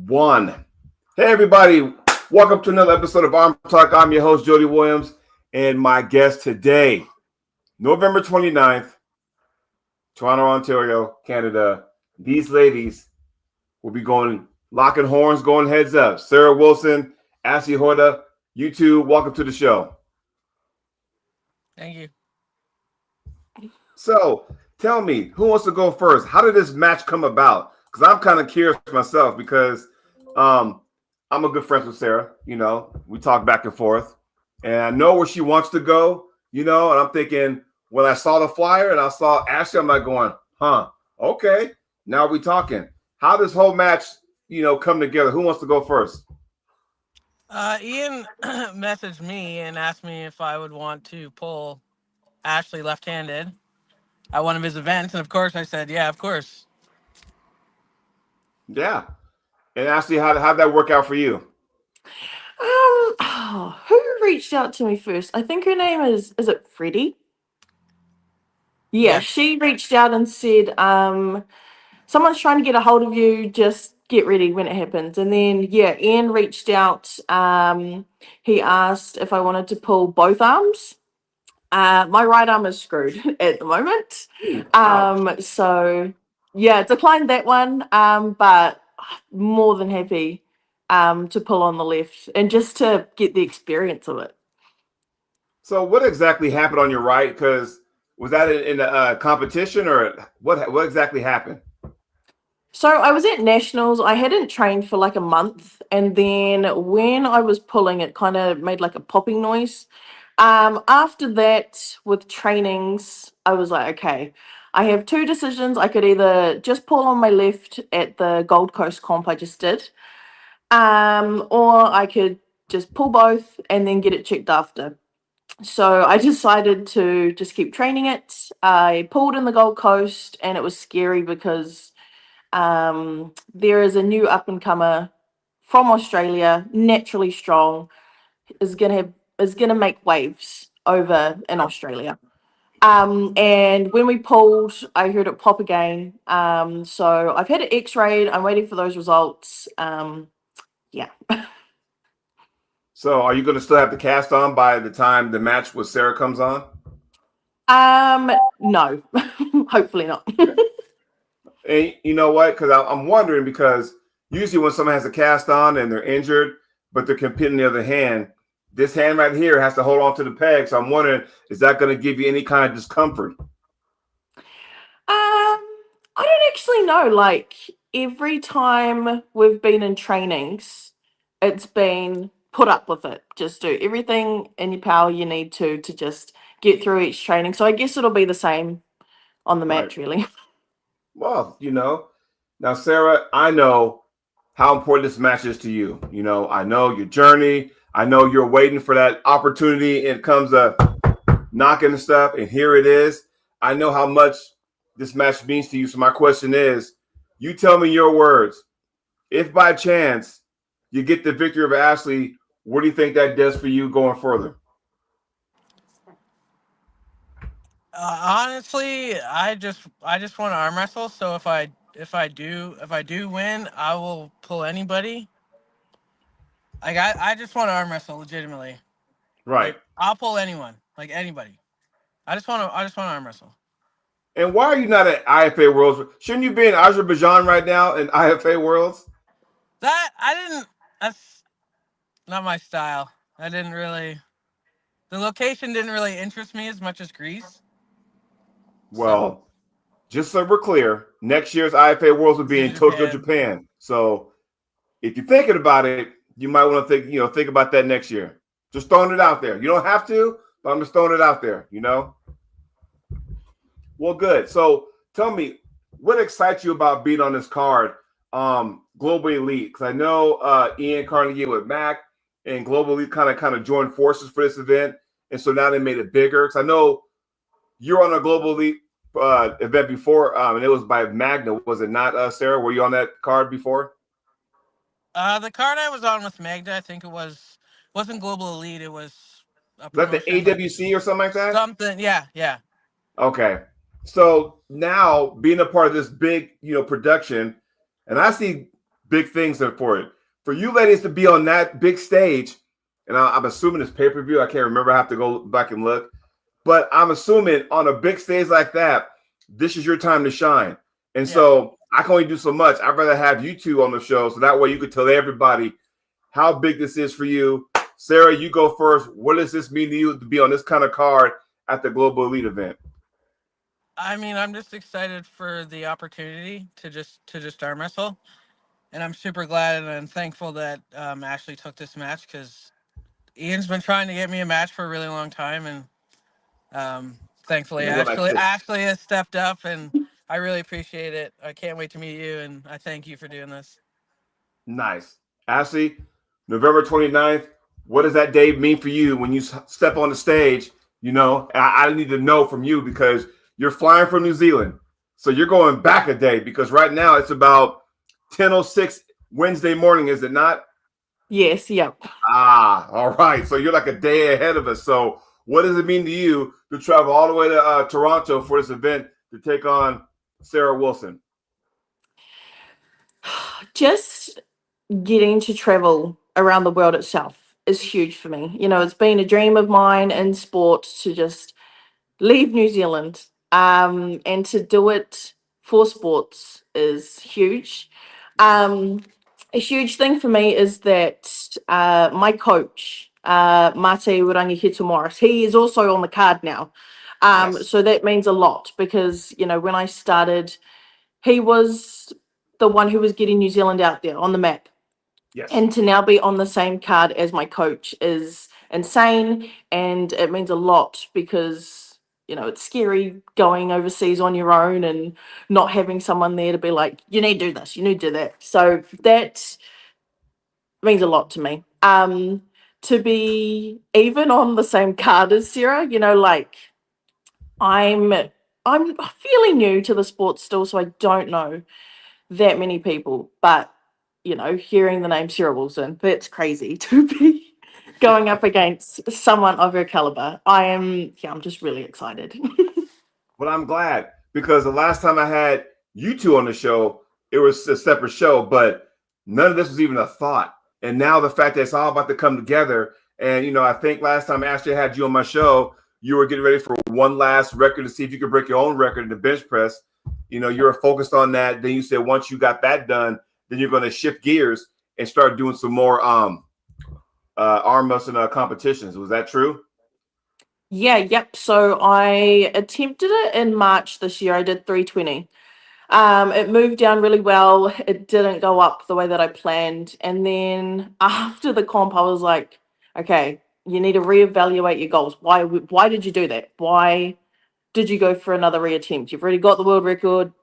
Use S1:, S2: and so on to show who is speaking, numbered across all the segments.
S1: One. Hey, everybody. Welcome to another episode of ArmTalk. I'm your host, Jody Williams, and my guest today, November 29th, Toronto, Ontario, Canada. These ladies will be going locking horns, going heads up. Sarah Wilson, Ashley Hoeta, you two, welcome to the show.
S2: Thank you.
S1: So, tell me, who wants to go first? How did this match come about? Because I'm kind of curious myself because I'm a good friend with Sarah. You know, we talk back and forth, and I know where she wants to go. You know, and I'm thinking when I saw the flyer and I saw Ashley, I'm like going, okay, now we talking. How this whole match, come together? Who wants to go first?
S2: Ian messaged me and asked me if I would want to pull Ashley left-handed at one of his events, and of course I said, yeah, of course.
S1: Yeah, and Ashley, how'd that work out for you?
S3: Who reached out to me first? I think her name is it Freddie? Yeah,
S2: Yes.
S3: she reached out and said, someone's trying to get a hold of you, just get ready when it happens. And then Ian reached out. He asked if I wanted to pull both arms. My right arm is screwed at the moment. So declined that one. But more than happy to pull on the left and just to get the experience of it.
S1: So, what exactly happened on your right? Because was that in a competition or what exactly happened?
S3: So I was at nationals. I hadn't trained for like a month, and then when I was pulling, it kind of made like a popping noise. After that, with trainings, I was like, okay, I have two decisions. I could either just pull on my left at the Gold Coast comp I just did, or I could just pull both and then get it checked after. So I decided to just keep training it. I pulled in the Gold Coast, and it was scary because there is a new up and comer from Australia, naturally strong, is gonna make waves over in Australia. And when we pulled, I heard it pop again. So I've had it X-rayed. I'm waiting for those results. Yeah.
S1: So, are you going to still have the cast on by the time the match with Sarah comes on?
S3: No, hopefully not.
S1: And you know what? Because I'm wondering because usually when someone has a cast on and they're injured, but they're competing the other hand, this hand right here has to hold on to the peg. So I'm wondering, is that going to give you any kind of discomfort?
S3: I don't actually know. Like every time we've been in trainings, it's been put up with it. Just do everything in your power you need to just get through each training. So I guess it'll be the same on the
S1: Right.
S3: match, really.
S1: Well, now, Sarah, I know how important this match is to you. I know your journey. I know you're waiting for that opportunity and it comes a knocking and stuff, and here it is. I know how much this match means to you. So my question is, you tell me your words. If by chance you get the victory of Ashley, what do you think that does for you going further?
S2: Honestly, I just want to arm wrestle. So if I do win, I will pull anybody. Like I just want to arm wrestle legitimately.
S1: Right.
S2: Like I'll pull anyone, like anybody. I just want to arm wrestle.
S1: And why are you not at IFA Worlds? Shouldn't you be in Azerbaijan right now in IFA Worlds?
S2: That I didn't. That's not my style. I didn't really. The location didn't really interest me as much as Greece. So
S1: Well, just so we're clear, next year's IFA Worlds will
S2: it's
S1: be
S2: in
S1: in Tokyo,
S2: Japan.
S1: Japan. So if you're thinking about it, you might want to think about that next year. Just throwing it out there. You don't have to, but I'm just throwing it out there. Well, good. So tell me, what excites you about being on this card, Global Elite? Because I know Ian Carnegie with Mac and Global Elite kind of joined forces for this event, and so now they made it bigger. Because I know you're on a Global Elite event before, and it was by Magna, was it not, Sarah? Were you on that card before?
S2: The card I was on with Magda, I think wasn't Global Elite. It was a
S1: Was that the
S2: promotion like
S1: AWC or something like that?
S2: something. Yeah, yeah.
S1: Okay. So now being a part of this big, production, and I see big things for it. For you ladies to be on that big stage, and I'm assuming it's pay per view. I can't remember. I have to go back and look. But I'm assuming on a big stage like that, this is your time to shine. And
S2: Yeah.
S1: so I can only do so much. I'd rather have you two on the show so that way you could tell everybody how big this is for you. Sarah, you go first. What does this mean to you to be on this kind of card at the Global Elite event?
S2: I mean, I'm just excited for the opportunity to just arm wrestle, and I'm super glad and I'm thankful that Ashley took this match because Ian's been trying to get me a match for a really long time, and thankfully
S1: You go like this.
S2: Ashley has stepped up, and I really appreciate it. I can't wait to meet you, and I thank you for doing this.
S1: Nice. Ashley, November 29th, what does that day mean for you when you step on the stage? I need to know from you because you're flying from New Zealand. So you're going back a day because right now it's about 10:06 Wednesday morning, is it not?
S3: Yes, yep.
S1: All right. So you're like a day ahead of us. So what does it mean to you to travel all the way to Toronto for this event to take on Sarah Wilson?
S3: Just getting to travel around the world itself is huge for me. It's been a dream of mine in sport to just leave New Zealand, and to do it for sports is huge. Um, a huge thing for me is that my coach, Mate Wirangi Morris, he is also on the card now.
S1: Yes.
S3: So that means a lot because, when I started, he was the one who was getting New Zealand out there on the map.
S1: Yes.
S3: And to now be on the same card as my coach is insane. And it means a lot because, it's scary going overseas on your own and not having someone there to be like, you need to do this, you need to do that. So that means a lot to me. To be even on the same card as Sarah, like I'm fairly new to the sport still, so I don't know that many people, but hearing the name Sarah Wilson, that's crazy to be going up against someone of her caliber. I'm just really excited.
S1: Well, I'm glad because the last time I had you two on the show, it was a separate show, but none of this was even a thought. And now the fact that it's all about to come together, and I think last time Ashley had you on my show, you were getting ready for one last record to see if you could break your own record in the bench press. You were focused on that. Then you said once you got that done, then you're going to shift gears and start doing some more arm wrestling competitions. Was that true?
S3: Yeah, yep. So I attempted it in March this year. I did 320. It moved down really well. It didn't go up the way that I planned. And then after the comp, I was like, okay, you need to reevaluate your goals. Why did you do that? Why did you go for another reattempt? You've already got the world record.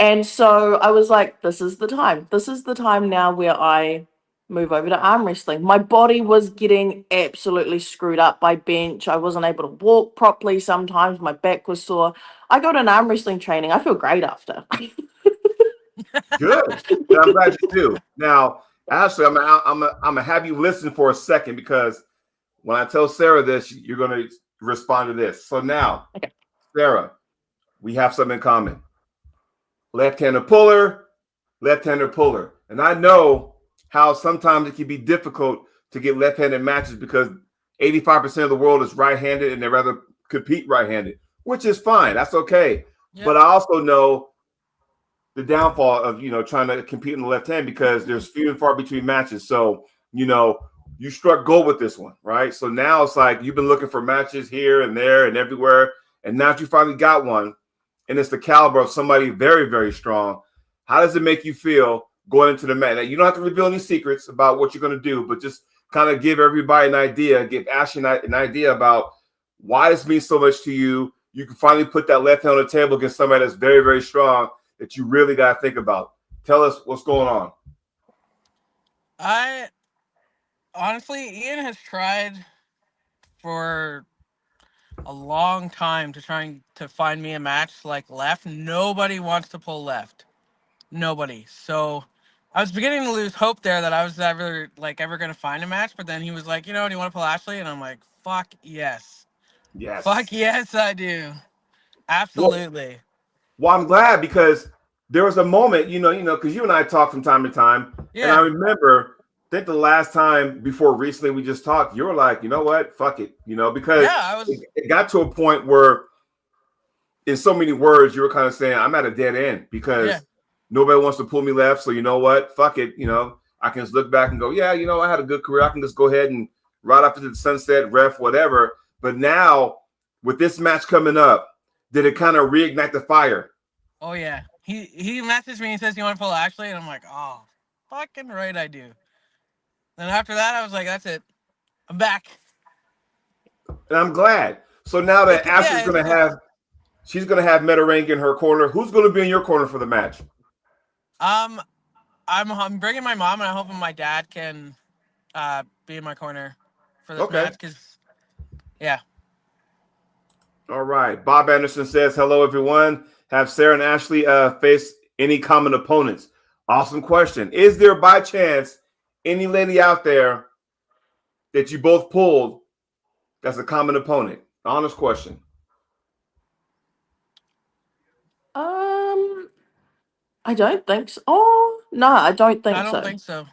S3: And so I was like, this is the time. This is the time now where I move over to arm wrestling. My body was getting absolutely screwed up by bench. I wasn't able to walk properly sometimes. My back was sore. I got an arm wrestling training. I feel great after.
S1: Good. And I'm glad you do. Now, Ashley, I'm gonna have you listen for a second because when I tell Sarah this, you're gonna respond to this. So now,
S3: Okay.
S1: Sarah, we have something in common. Left-hander puller, left-hander puller. And I know how sometimes it can be difficult to get left-handed matches because 85% of the world is right-handed and they rather compete right-handed, which is fine. That's okay.
S2: Yep.
S1: But I also know the downfall of trying to compete in the left hand because there's few and far between matches. So you struck gold with this one, right? So now it's like you've been looking for matches here and there and everywhere, and now that you finally got one, and it's the caliber of somebody very, very strong. How does it make you feel going into the match? Now, you don't have to reveal any secrets about what you're going to do, but just kind of give everybody an idea, give Ashley an idea about why this means so much to you. You can finally put that left hand on the table against somebody that's very, very strong that you really got to think about. Tell us what's going on.
S2: I honestly, Ian has tried for a long time to try to find me a match like left. Nobody wants to pull left. Nobody. So I was beginning to lose hope there that I was ever gonna find a match. But then he was like, do you want to pull Ashley? And I'm like, fuck yes.
S1: Yes.
S2: Fuck yes, I do.
S1: Well,
S2: Absolutely.
S1: I'm glad because there was a moment, because you and I talk from time to time, and I
S2: Yeah.
S1: remember, I think the last time before recently we just talked, you were like, you know what, fuck it, because
S2: Yeah, I was.
S1: it got to a point where, in so many words, you were kind of saying, I'm at a dead end
S2: Yeah.
S1: because nobody wants to pull me left. So you know what, fuck it, I can just look back and go, yeah, I had a good career. I can just go ahead and ride off to the sunset, ref, whatever. But now with this match coming up, did it kind of reignite the fire?
S2: Oh yeah. He messaged me and says you want to pull Ashley, and I'm like, oh, fucking right, I do. Then after that, I was like, that's it. I'm back.
S1: And I'm glad. So now that Ashley's
S2: Yeah.
S1: gonna have, she's gonna have Metarang in her corner. Who's gonna be in your corner for the match?
S2: Um, I'm bringing my mom, and I'm hoping my dad can be in my corner for this
S1: Okay.
S2: match because yeah.
S1: All right. Bob Anderson says, hello, everyone. Have Sarah and Ashley face any common opponents? Awesome question. Is there by chance any lady out there that you both pulled that's a common opponent? Honest question.
S3: I don't think so. Oh no, I don't
S2: I
S3: think
S2: don't
S3: so.
S2: think so.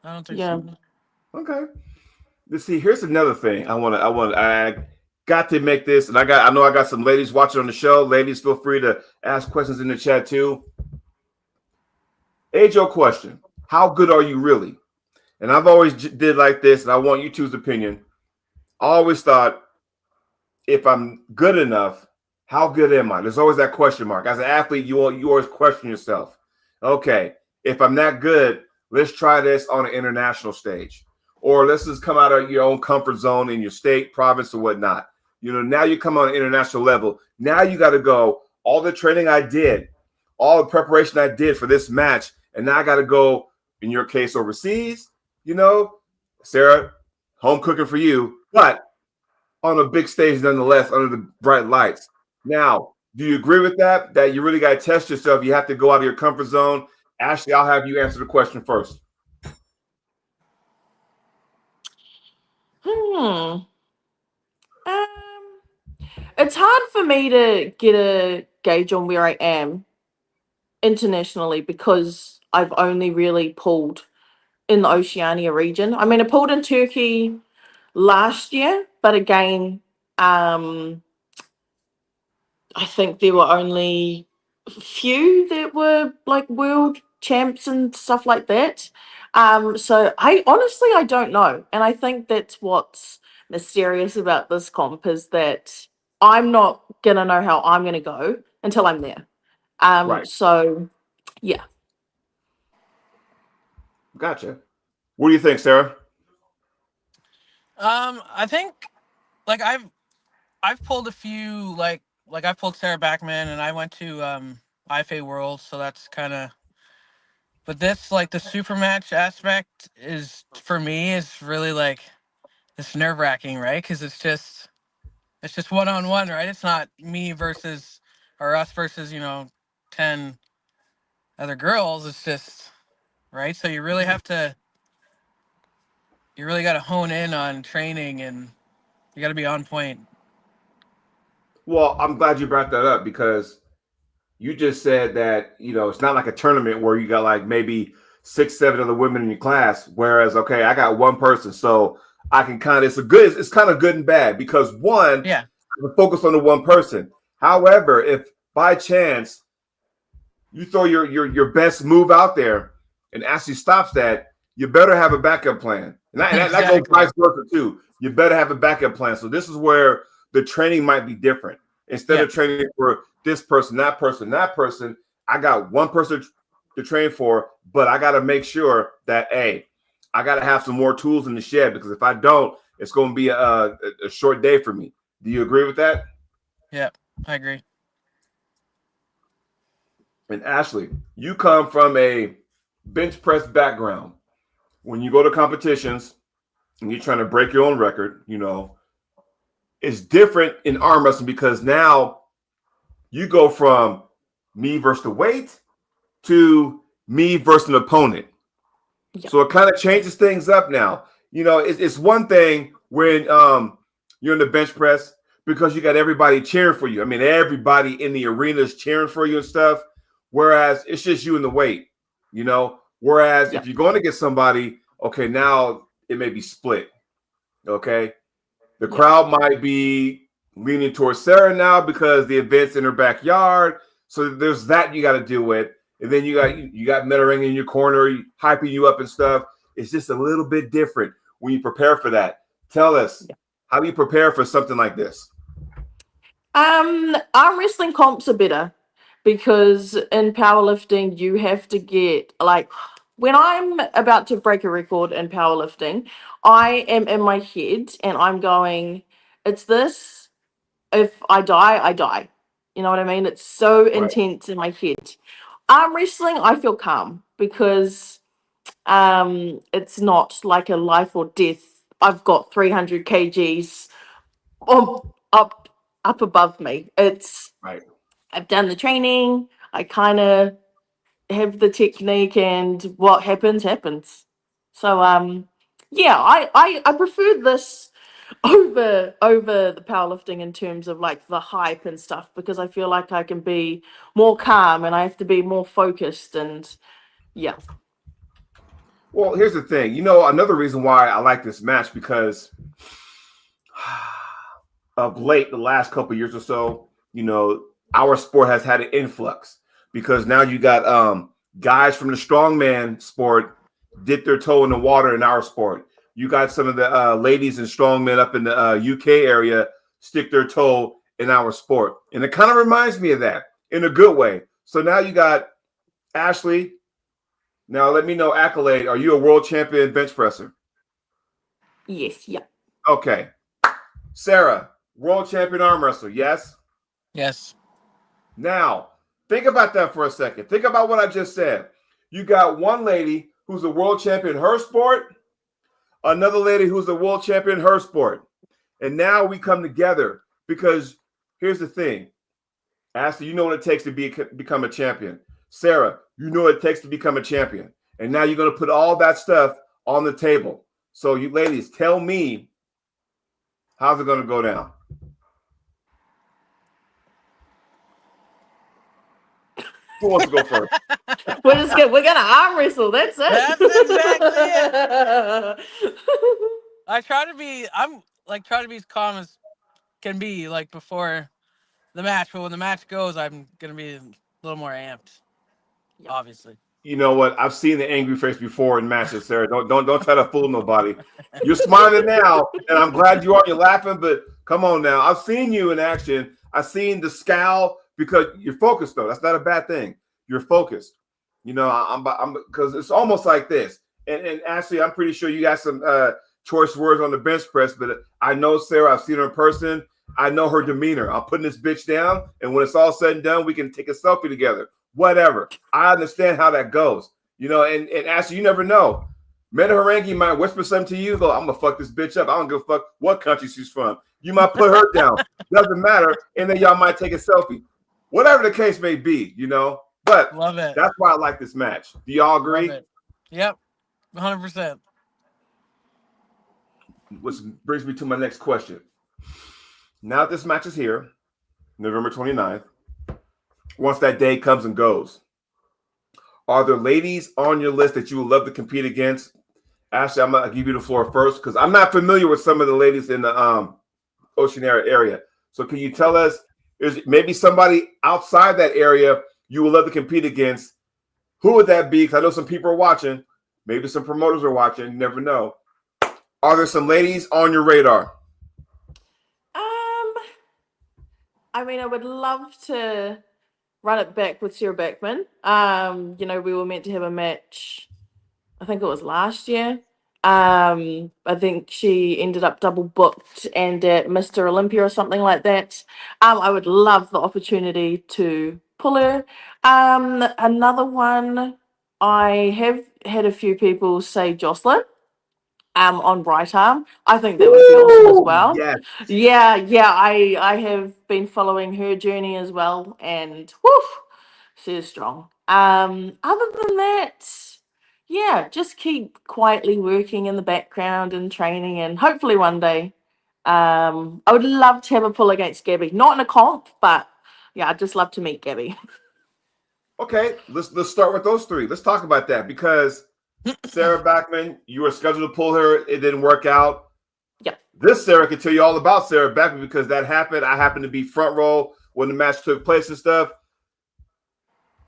S2: I don't think
S3: Yeah.
S2: so.
S1: Okay. Let's see. Here's another thing. I got to make this, and I know I got some ladies watching on the show. Ladies, feel free to ask questions in the chat too. Age old question. How good are you really? And I've always did like this, and I want you two's opinion. I always thought, if I'm good enough, how good am I? There's always that question mark. As an athlete, you always question yourself. Okay, if I'm not good, let's try this on an international stage. Or let's just come out of your own comfort zone in your state, province, or whatnot. Now you come on an international level. Now you got to go, all the training I did, all the preparation I did for this match, and now I got to go, in your case, overseas. Sarah, home cooking for you. But on a big stage nonetheless, under the bright lights. Now, do you agree with that? That you really got to test yourself. You have to go out of your comfort zone. Ashley, I'll have you answer the question first.
S3: Um, it's hard for me to get a gauge on where I am internationally because I've only really pulled in the Oceania region. I mean, I pulled in Turkey last year, but again, I think there were only a few that were like world champs and stuff like that. So I don't know, and I think that's what's mysterious about this comp is that I'm not gonna know how I'm gonna go until I'm there.
S1: Right.
S3: So yeah.
S1: Gotcha. What do you think, Sarah?
S2: I think like I've pulled a few like I've pulled Sarah Backman, and I went to IFA World, so that's kind of. But this like the super match aspect is for me is really like it's nerve wracking, right? Because it's just one on one, right? It's not me versus or us versus 10 other girls. It's just right. So you really got to hone in on training, and you got to be on point.
S1: Well, I'm glad you brought that up because you just said that, it's not like a tournament where you got like maybe 6, 7 other women in your class. Whereas, okay, I got one person. So I can it's kind of good and bad because one,
S2: Yeah,
S1: I can focus on the one person. However, if by chance you throw your best move out there and actually stops that, you better have a backup plan. And that goes
S2: exactly.
S1: vice versa too. You better have a backup plan. So this is where the training might be different. Instead
S2: Yeah,
S1: of training for this person, that person, that person, I got one person to train for, but I got to make sure that, hey, I got to have some more tools in the shed because if I don't, it's going to be a short day for me. Do you agree with that?
S2: yeah, I agree.
S1: And Ashley, you come from a bench press background. When you go to competitions and you're trying to break your own record, it's different in arm wrestling because now you go from me versus the weight to me versus an opponent.
S3: Yeah.
S1: So it kind of changes things up now. It's one thing when you're in the bench press because you got everybody cheering for you. I mean, everybody in the arena is cheering for you and stuff. Whereas it's just you and the weight, you know. Whereas if
S3: Yep.
S1: you're going to get somebody, okay, now it may be split. Okay, the
S3: Yep.
S1: crowd might be leaning towards Sarah now because the event's in her backyard. So there's that you got to deal with, and then you got Mettering in your corner, hyping you up and stuff. It's just a little bit different when you prepare for that. Tell us,
S3: Yep.
S1: how do you prepare for something like this?
S3: Arm wrestling comps are better because in powerlifting you have to get like when I'm about to break a record in powerlifting, I am in my head and I'm going, it's this. If I die, I die. You know what I mean? It's so
S1: Right,
S3: intense in my head. Arm wrestling, I feel calm because it's not like a life or death. I've got 300 kgs up above me. It's
S1: right.
S3: I've done the training. I kind of have the technique, and what happens happens. So yeah, I prefer this over the powerlifting in terms of like the hype and stuff because I feel like I can be more calm and I have to be more focused and yeah.
S1: Well, here's the thing. You know, another reason why I like this match because of late, the last couple years or so, you know, our sport has had an influx because now you got guys from the strongman sport dip their toe in the water in our sport. You got some of the ladies and strongmen up in the UK area stick their toe in our sport, and it kind of reminds me of that in a good way. So now you got Ashley. Now let me know, Accolade. Are you a world champion bench presser?
S3: Yes, yeah.
S1: Okay. Sarah, world champion arm wrestler. Yes.
S2: Yes.
S1: Now, think about that for a second. Think about what I just said. You got one lady who's a world champion in her sport, another lady who's a world champion in her sport. And now we come together because here's the thing. Ashley, you know what it takes to become a champion. Sarah, you know what it takes to become a champion. And now you're going to put all that stuff on the table. So you ladies, tell me, how's it going to go down? Who wants to go first?
S3: We're gonna arm wrestle. That's it.
S2: That's exactly it. I'm like try to be as calm as can be like before the match, but when the match goes, I'm gonna be a little more amped.
S3: Yep.
S2: Obviously.
S1: You know what? I've seen the angry face before in matches, Sarah. Don't try to fool nobody. You're smiling now, and I'm glad you are. You're laughing, but come on now. I've seen you in action. I've seen the scowl because you're focused, though. That's not a bad thing. You're focused. You know, I'm because it's almost like this. And Ashley, I'm pretty sure you got some choice words on the bench press, but I know Sarah. I've seen her in person. I know her demeanor. I'm putting this bitch down, and when it's all said and done, we can take a selfie together. Whatever. I understand how that goes. You know, and Ashley, you never know. Meta Harangi might whisper something to you, though. I'm gonna fuck this bitch up. I don't give a fuck what country she's from. You might put her down. Doesn't matter. And then y'all might take a selfie. Whatever the case may be, you know. But
S2: Love it.
S1: that's why I like this match. Do y'all agree?
S2: Love it. Yep. 100%.
S1: Which brings me to my next question. Now that this match is here, November 29th, once that day comes and goes, are there ladies on your list that you would love to compete against? Ashley, I'm gonna give you the floor first because I'm not familiar with some of the ladies in the Oceanera area. So can you tell us, is maybe somebody outside that area you would love to compete against? Who would that be? Because I know some people are watching. Maybe some promoters are watching. You never know. Are there some ladies on your radar?
S3: I mean, I would love to run it back with Sarah Backman. You know, we were meant to have a match, I think it was last year. I think she ended up double booked and at Mr. Olympia or something like that. I would love the opportunity to pull her. Another one, I have had a few people say Jocelyn. On right arm. I think that would be awesome as well.
S1: Yes.
S3: Yeah, I have been following her journey as well, and whew, she is strong. Other than that, yeah, just keep quietly working in the background and training, and hopefully one day, I would love to have a pull against Gabby. Not in a comp, but yeah, I'd just love to meet Gabby.
S1: Okay, let's start with those three. Let's talk about that because Sarah Backman, you were scheduled to pull her, it didn't work out.
S3: Yep.
S1: This Sarah can tell you all about Sarah Backman because that happened. I happened to be front row when the match took place and stuff.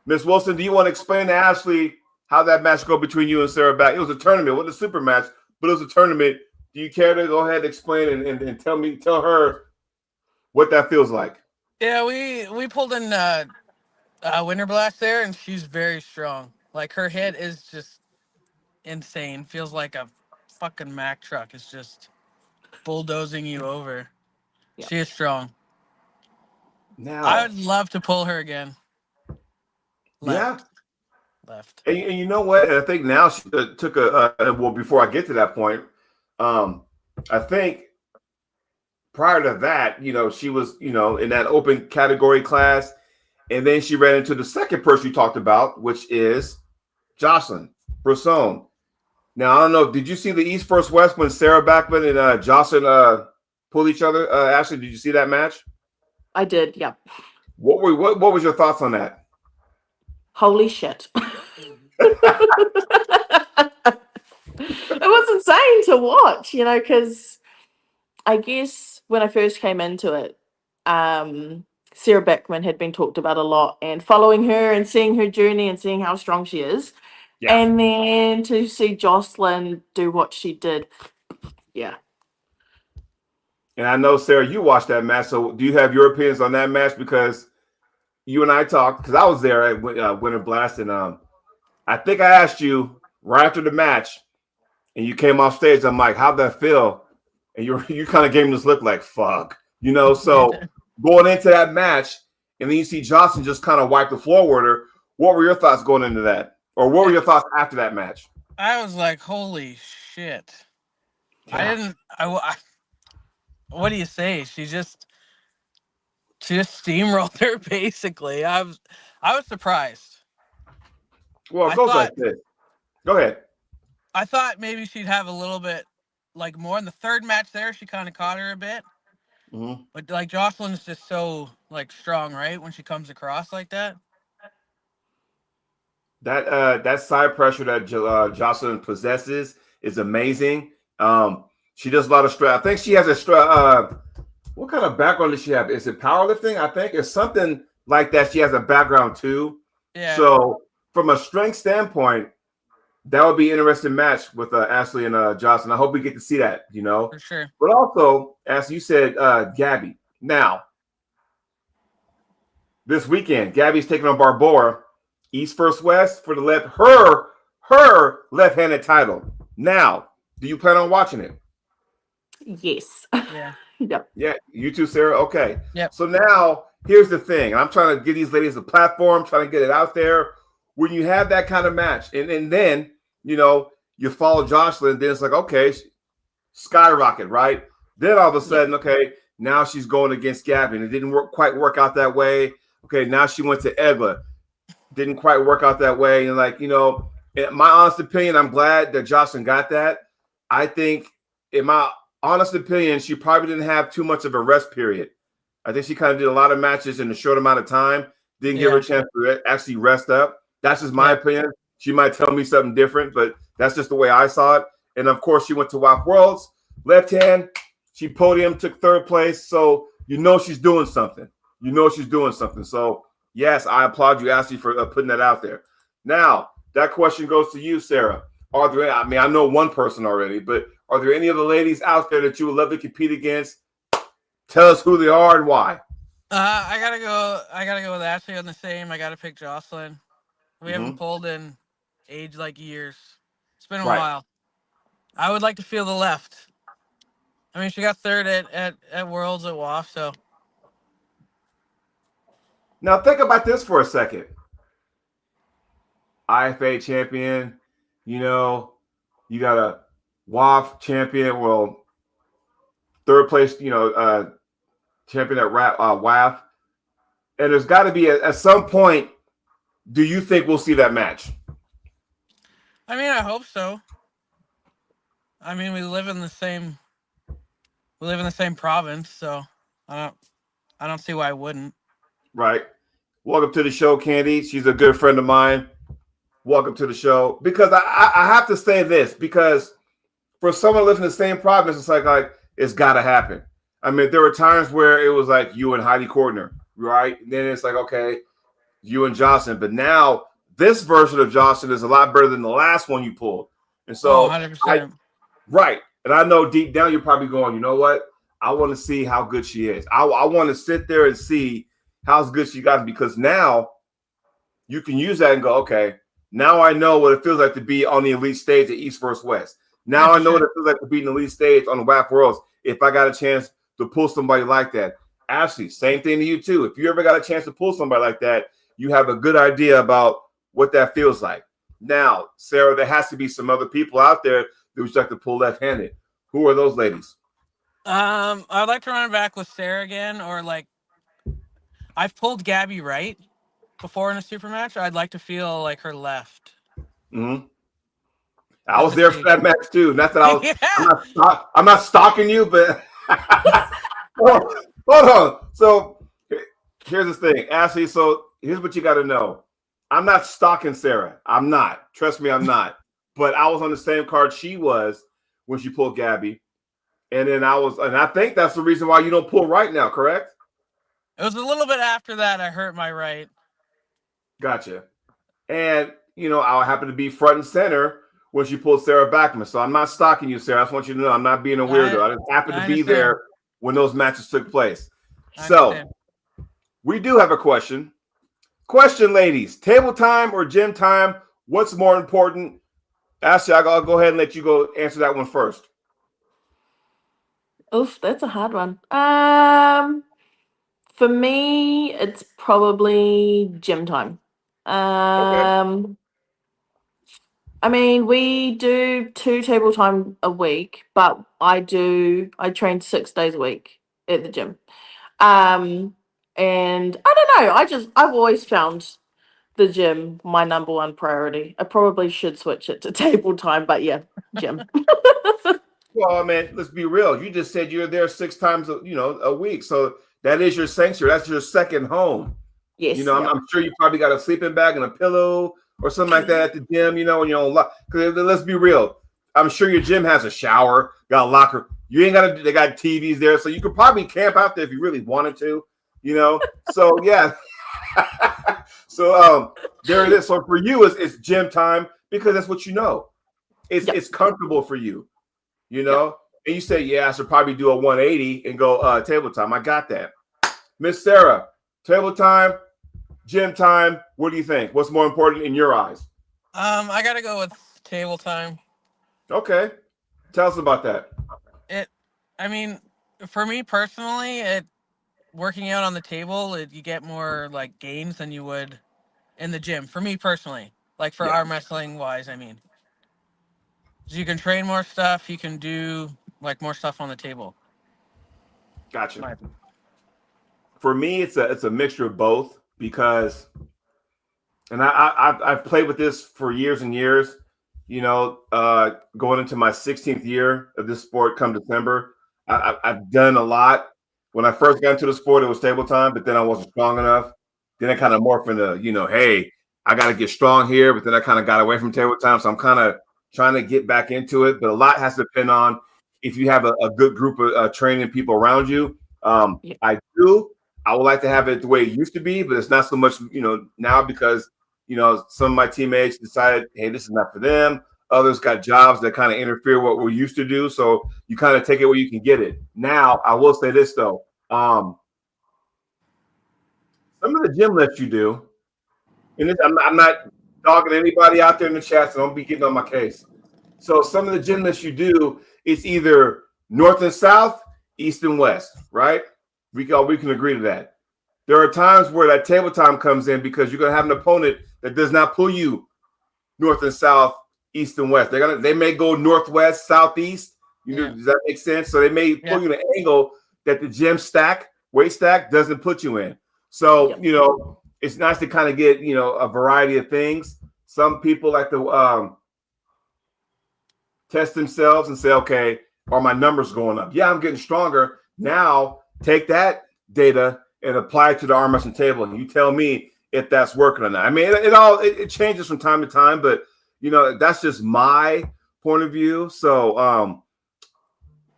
S1: Miss Wilson, do you want to explain to Ashley how that match go between you and Sarah Back? It was a tournament, it wasn't a super match, but it was a tournament. Do you care to go ahead and explain and tell her what that feels like?
S2: Yeah, we pulled in Winter Blast there, and she's very strong. Like her head is just insane. Feels like a fucking Mack truck. It's just bulldozing you over.
S3: Yep.
S2: She is strong. I
S1: Now,
S2: would love to pull her again.
S1: yeah.
S2: Left.
S1: And you know what? And I think now she took well, before I get to that point, I think prior to that, she was, in that open category class. And then she ran into the second person you talked about, which is Jocelyn Brisson. Now, I don't know. Did you see the East vs. West when Sarah Backman and Jocelyn pulled each other? Ashley, did you see that match?
S3: I did. Yep.
S1: What was your thoughts on that?
S3: Holy shit. It was insane to watch, because I guess when I first came into it, Sarah Backman had been talked about a lot, and following her and seeing her journey and seeing how strong she is. Yeah. And then to see Jocelyn do what she did. Yeah.
S1: And I know, Sarah, you watched that match. So do you have your opinions on that match? Because you and I talked, because I was there at Winter Blast, and I think I asked you right after the match, and you came off stage. I'm like, how'd that feel? And you kind of gave me this look like, fuck. So going into that match, and then you see Johnson just kind of wipe the floor with her. What were your thoughts going into that? Or what were your thoughts after that match?
S2: I was like, holy shit. Yeah. What do you say? She just steamrolled her, basically. I was surprised.
S1: Well, it goes like this. Go ahead.
S2: I thought maybe she'd have a little bit, like, more in the third match there. She kind of caught her a bit. Mm-hmm. But, like, Jocelyn's just so, like, strong, right? When she comes across like that.
S1: That side pressure that Jocelyn possesses is amazing. She does a lot of stress. I think she has a what kind of background does she have? Is it powerlifting? I think it's something like that. She has a background too. Yeah. So from a strength standpoint, that would be an interesting match with Ashley and Jocelyn. I hope we get to see that,
S2: For sure.
S1: But also, as you said, Gabby. Now, this weekend, Gabby's taking on Barbora, East vs. West for the her left-handed title. Now, do you plan on watching it?
S3: Yes.
S2: Yeah.
S3: Yep.
S1: Yeah, you too, Sarah. Okay.
S2: Yep.
S1: So now here's the thing. I'm trying to give these ladies a platform, trying to get it out there. When you have that kind of match, and then you follow Jocelyn, then it's like, okay, skyrocket, right? Then all of a sudden, okay, now she's going against Gabby, and it didn't quite work out that way. Okay, now she went to Egla. Didn't quite work out that way. And in my honest opinion, I'm glad that Jocelyn got that. I think, in my honest opinion, she probably didn't have too much of a rest period. I think she kind of did a lot of matches in a short amount of time. Didn't give her a chance to actually rest up. That's just my opinion. She might tell me something different, but that's just the way I saw it. And of course, she went to WAP Worlds, left hand. She podium, took third place. So she's doing something. So yes, I applaud you, Ashley, for putting that out there. Now, that question goes to you, Sarah. I know one person already, but are there any of the ladies out there that you would love to compete against? Tell us who they are and why.
S2: I gotta go with Ashley on the same. I gotta pick Jocelyn. We haven't pulled in age like years. It's been a while. I would like to feel the left. I mean, she got third at Worlds at WAF, so.
S1: Now think about this for a second. IFA champion, you got a WAF champion, well, third place, champion at WAF. And there's got to be at some point, do you think we'll see that match?
S2: I mean, I hope so. I mean, we live in the same province, so I don't see why I wouldn't.
S1: Right. Welcome to the show, Candy. She's a good friend of mine. Welcome to the show. Because I have to say this, because for someone living in the same province, it's like it's got to happen. I mean, there were times where it was like you and Heidi Kortner, right? And then it's like, okay, you and Jocelyn. But now this version of Jocelyn is a lot better than the last one you pulled. And
S2: Oh,
S1: so,
S2: 100%.
S1: right. And I know deep down you're probably going, you know what? I want to see how good she is. I want to sit there and see how good she got, because now you can use that and go, okay, now I know what it feels like to be on the elite stage at East vs. West. Now I know what it feels like to be in the elite stage on the WAP Worlds if I got a chance to pull somebody like that. Ashley, same thing to you too. If you ever got a chance to pull somebody like that, you have a good idea about what that feels like. Now, Sarah, there has to be some other people out there that would like to pull left-handed. Who are those ladies?
S2: I'd like to run it back with Sarah again, or like I've pulled Gabby right before in a super match. I'd like to feel like her left.
S1: Mm-hmm. I
S2: Just
S1: was
S2: to
S1: there
S2: see.
S1: for that match too. Not that I was.
S2: Yeah.
S1: I'm not stalking you, but hold on. So here's the thing, Ashley. So here's what you got to know. I'm not stalking Sarah. I'm not. Trust me, I'm not. But I was on the same card she was when she pulled Gabby, and then I think that's the reason why you don't pull right now. Correct?
S2: It was a little bit after that I hurt my right.
S1: Gotcha. And I happen to be front and center when she pulled Sarah Backman. So I'm not stalking you, Sarah. I just want you to know I'm not being a weirdo. I just happened to be there when those matches took place. So we do have a question. Question, ladies. Table time or gym time? What's more important? Ashley, I'll go ahead and let you go answer that one first.
S3: Oof, that's a hard one. For me, it's probably gym time.
S1: Okay.
S3: I mean, we do 2 table time a week, but I train 6 days a week at the gym. And I don't know, I've always found the gym my number one priority. I probably should switch it to table time, but yeah, gym.
S1: Well, man, let's be real. You just said you're there 6 times a week. So that is your sanctuary. That's your second home.
S3: Yes.
S1: I'm sure you probably got a sleeping bag and a pillow or something like that at the gym, when you're on lock. Because let's be real. I'm sure your gym has a shower, got a locker. You ain't they got TVs there. So you could probably camp out there if you really wanted to, So yeah. So there it is. So for you, it's gym time because that's what you know. It's comfortable for you, And you say, yeah, I should probably do a 180 and go table time. I got that. Miss Sarah, table time, gym time. What do you think? What's more important in your eyes?
S2: I gotta go with table time.
S1: Okay. Tell us about that.
S2: I mean, for me personally, working out on the table, you get more like gains than you would in the gym. For me personally, like for arm wrestling wise, I mean, you can train more stuff. You can do like more stuff on the table.
S1: Gotcha. For me, it's a mixture of both because, and I've played with this for years and years. Going into my 16th year of this sport come December, I've done a lot. When I first got into the sport, it was table time, but then I wasn't strong enough. Then I kind of morphed into, hey, I got to get strong here, but then I kind of got away from table time. So I'm kind of trying to get back into it, but a lot has to depend on if you have a good group of training people around you. I would like to have it the way it used to be, but it's not so much, now because, some of my teammates decided, hey, this is not for them. Others got jobs that kind of interfere with what we used to do. So you kind of take it where you can get it. Now, I will say this, though. Some of the gym lifts you do, and I'm not dogging anybody out there in the chat, so don't be getting on my case. So some of the gym lifts you do, it's either north and south, east and west, right? We can agree to that. There are times where that table time comes in because you're going to have an opponent that does not pull you north and south, east and west. They may go northwest, southeast. Does that make sense? So they may pull you in an angle that the gym weight stack doesn't put you in. So, it's nice to kind of get, a variety of things. Some people like to test themselves and say, okay, are my numbers going up? Yeah, I'm getting stronger. Now take that data and apply it to the arm wrestling table. And you tell me if that's working or not. I mean, it changes from time to time, but that's just my point of view. So,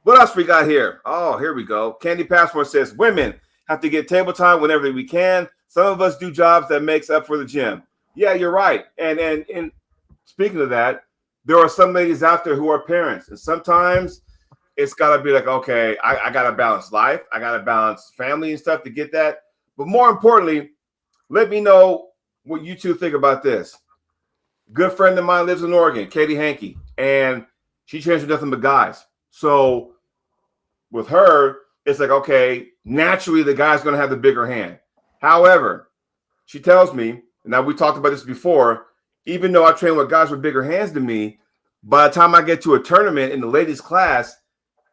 S1: what else we got here? Oh, here we go. Candy Passport says women have to get table time whenever we can. Some of us do jobs that makes up for the gym. Yeah, you're right. And speaking of that, there are some ladies out there who are parents, and sometimes it's got to be like, okay, I got to balance life. I got to balance family and stuff to get that. But more importantly, let me know what you two think about this. Good friend of mine lives in Oregon, Katie Hankey, and she trains with nothing but guys. So with her, it's like, okay, naturally the guy's going to have the bigger hand. However, she tells me, now we talked about this before, even though I train with guys with bigger hands than me, by the time I get to a tournament in the ladies class,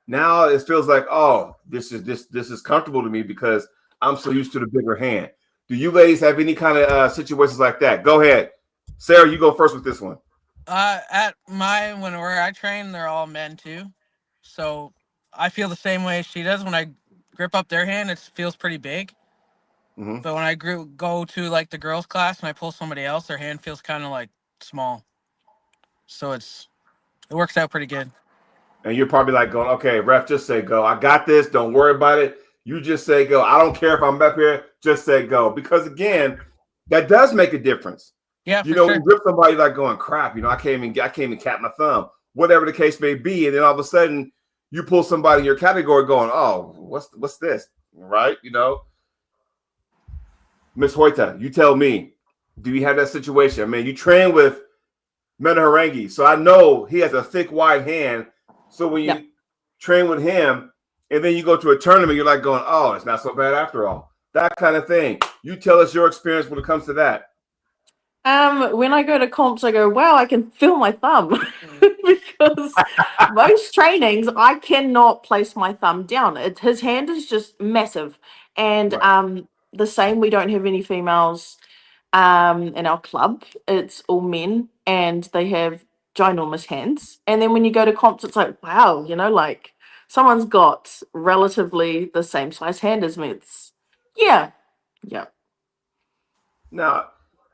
S1: now it feels like, oh, this is comfortable to me because I'm so used to the bigger hand. Do you ladies have any kind of situations like that? Go ahead. Sarah, you go first with this one.
S2: At where I train, they're all men too, so I feel the same way as she does. When I grip up their hand, it feels pretty big.
S1: Mm-hmm.
S2: But when I go to like the girls' class and I pull somebody else, their hand feels kind of like small. So it works out pretty good.
S1: And you're probably like going, okay, ref, just say go. I got this. Don't worry about it. You just say go. I don't care if I'm up here. Just say go. Because again, that does make a difference.
S2: Yeah, for
S1: When
S2: sure.
S1: you grip somebody like going, crap, I can't even cap my thumb, whatever the case may be. And then all of a sudden you pull somebody in your category going, oh, what's this? Right? Miss Hoeta, you tell me, do you have that situation? I mean, you train with Meta so I know he has a thick, wide hand. So when you train with him and then you go to a tournament, you're like going, oh, it's not so bad after all. That kind of thing. You tell us your experience when it comes to that.
S3: When I go to comps, I go, wow, I can feel my thumb because most trainings I cannot place my thumb down. His hand is just massive, and
S1: Right.
S3: the same. We don't have any females in our club. It's all men, and they have ginormous hands. And then when you go to comps, it's like, wow, like someone's got relatively the same size hand as me. It's yeah, yeah.
S1: Now,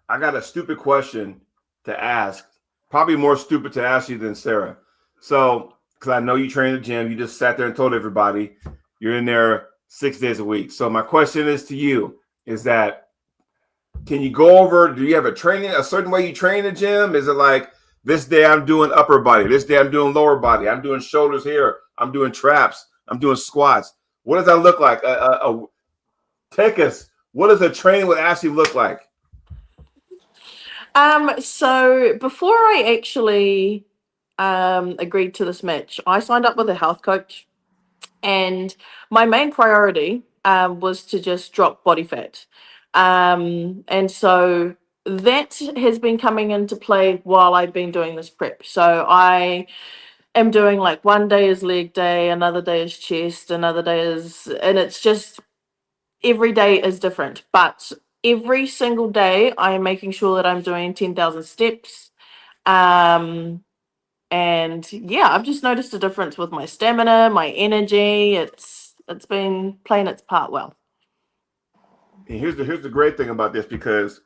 S1: I got a stupid question to ask. Probably more stupid to ask you than Sarah. So, because I know you train in the gym, you just sat there and told everybody you're in there 6 days a week. So, my question is to you: is that can you go over? Do you have a certain way you train in the gym? Is it like this day I'm doing upper body, this day I'm doing lower body, I'm doing shoulders here, I'm doing traps, I'm doing squats? What does that look like? Take us. What does a training with Ashley look like?
S3: So before I actually agreed to this match, I signed up with a health coach, and my main priority was to just drop body fat. And so that has been coming into play while I've been doing this prep. So I am doing like one day is leg day, another day is chest, another day is, and it's just every day is different. But every single day, I am making sure that I'm doing 10,000 steps. Um, and yeah, I've just noticed a difference with my stamina, my energy. It's been playing its part well.
S1: And here's the great thing about this, because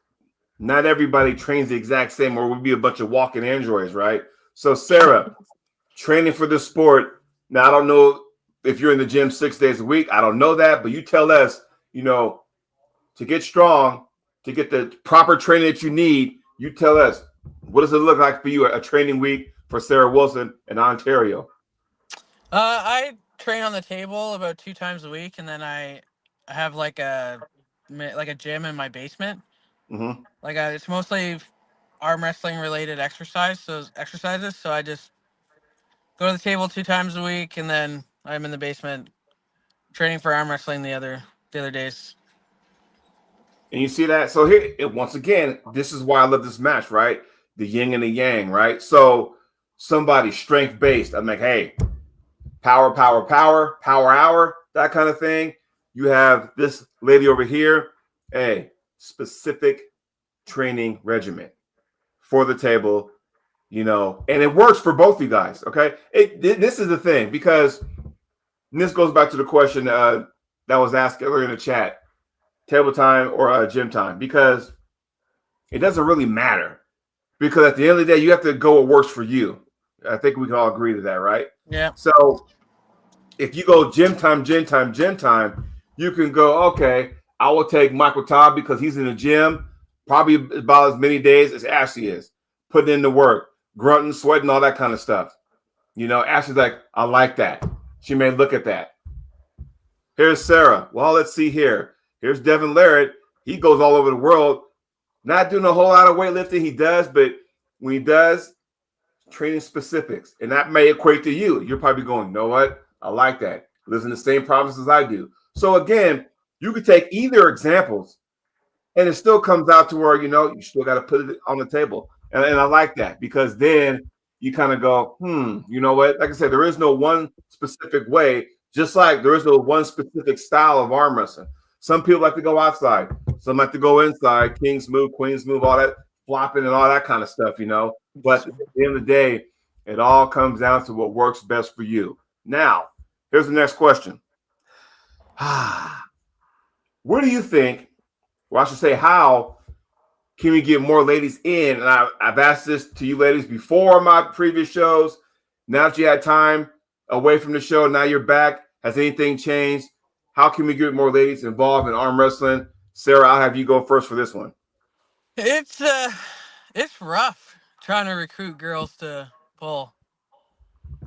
S1: not everybody trains the exact same, or we'll be a bunch of walking androids, right? So Sarah, training for this sport. Now I don't know if you're in the gym 6 days a week. I don't know that, but you tell us, to get strong, to get the proper training that you need, you tell us, what does it look like for you, a training week for Sarah Wilson in Ontario?
S2: I train on the table about 2 times a week, and then I have like a gym in my basement.
S1: Mm-hmm.
S2: Like it's mostly arm wrestling related exercises. So I just go to the table 2 times a week, and then I'm in the basement training for arm wrestling the other days.
S1: And you see that? So here, once again, this is why I love this match, right? The yin and the yang, right? So somebody strength based, I'm like, hey, power hour, that kind of thing. You have this lady over here, a specific training regimen for the table, and it works for both you guys. Okay. This is the thing, because this goes back to the question that was asked earlier in the chat: table time or gym time? Because it doesn't really matter because at the end of the day, you have to go what works for you. I think we can all agree to that, right?
S2: Yeah.
S1: So if you go gym time, gym time, gym time, you can go, okay, I will take Michael Todd because he's in the gym probably about as many days as Ashley is, putting in the work, grunting, sweating, all that kind of stuff. You know, Ashley's like, I like that. She may look at that. Here's Sarah. Well, let's see here. Here's Devin Larrett. He goes all over the world, not doing a whole lot of weightlifting. He does, but when he does, training specifics. And that may equate to you. You're probably going, you know what? I like that. Lives in the same province as I do. So again, you could take either examples and it still comes out to where, you know, you still got to put it on the table. And I like that because then you kind of go, you know what? Like I said, there is no one specific way, just like there is no one specific style of arm wrestling. Some people like to go outside. Some like to go inside, kings move, queens move, all that flopping and all that kind of stuff, you know. But at the end of the day, it all comes down to what works best for you. Now, here's the next question. Where do you think, or I should say, how can we get more ladies in? And I've asked this to you ladies before my previous shows. Now that you had time away from the show, now you're back. Has anything changed? How can we get more ladies involved in arm wrestling? Sarah, I'll have you go first for this one.
S2: It's rough trying to recruit girls to pull.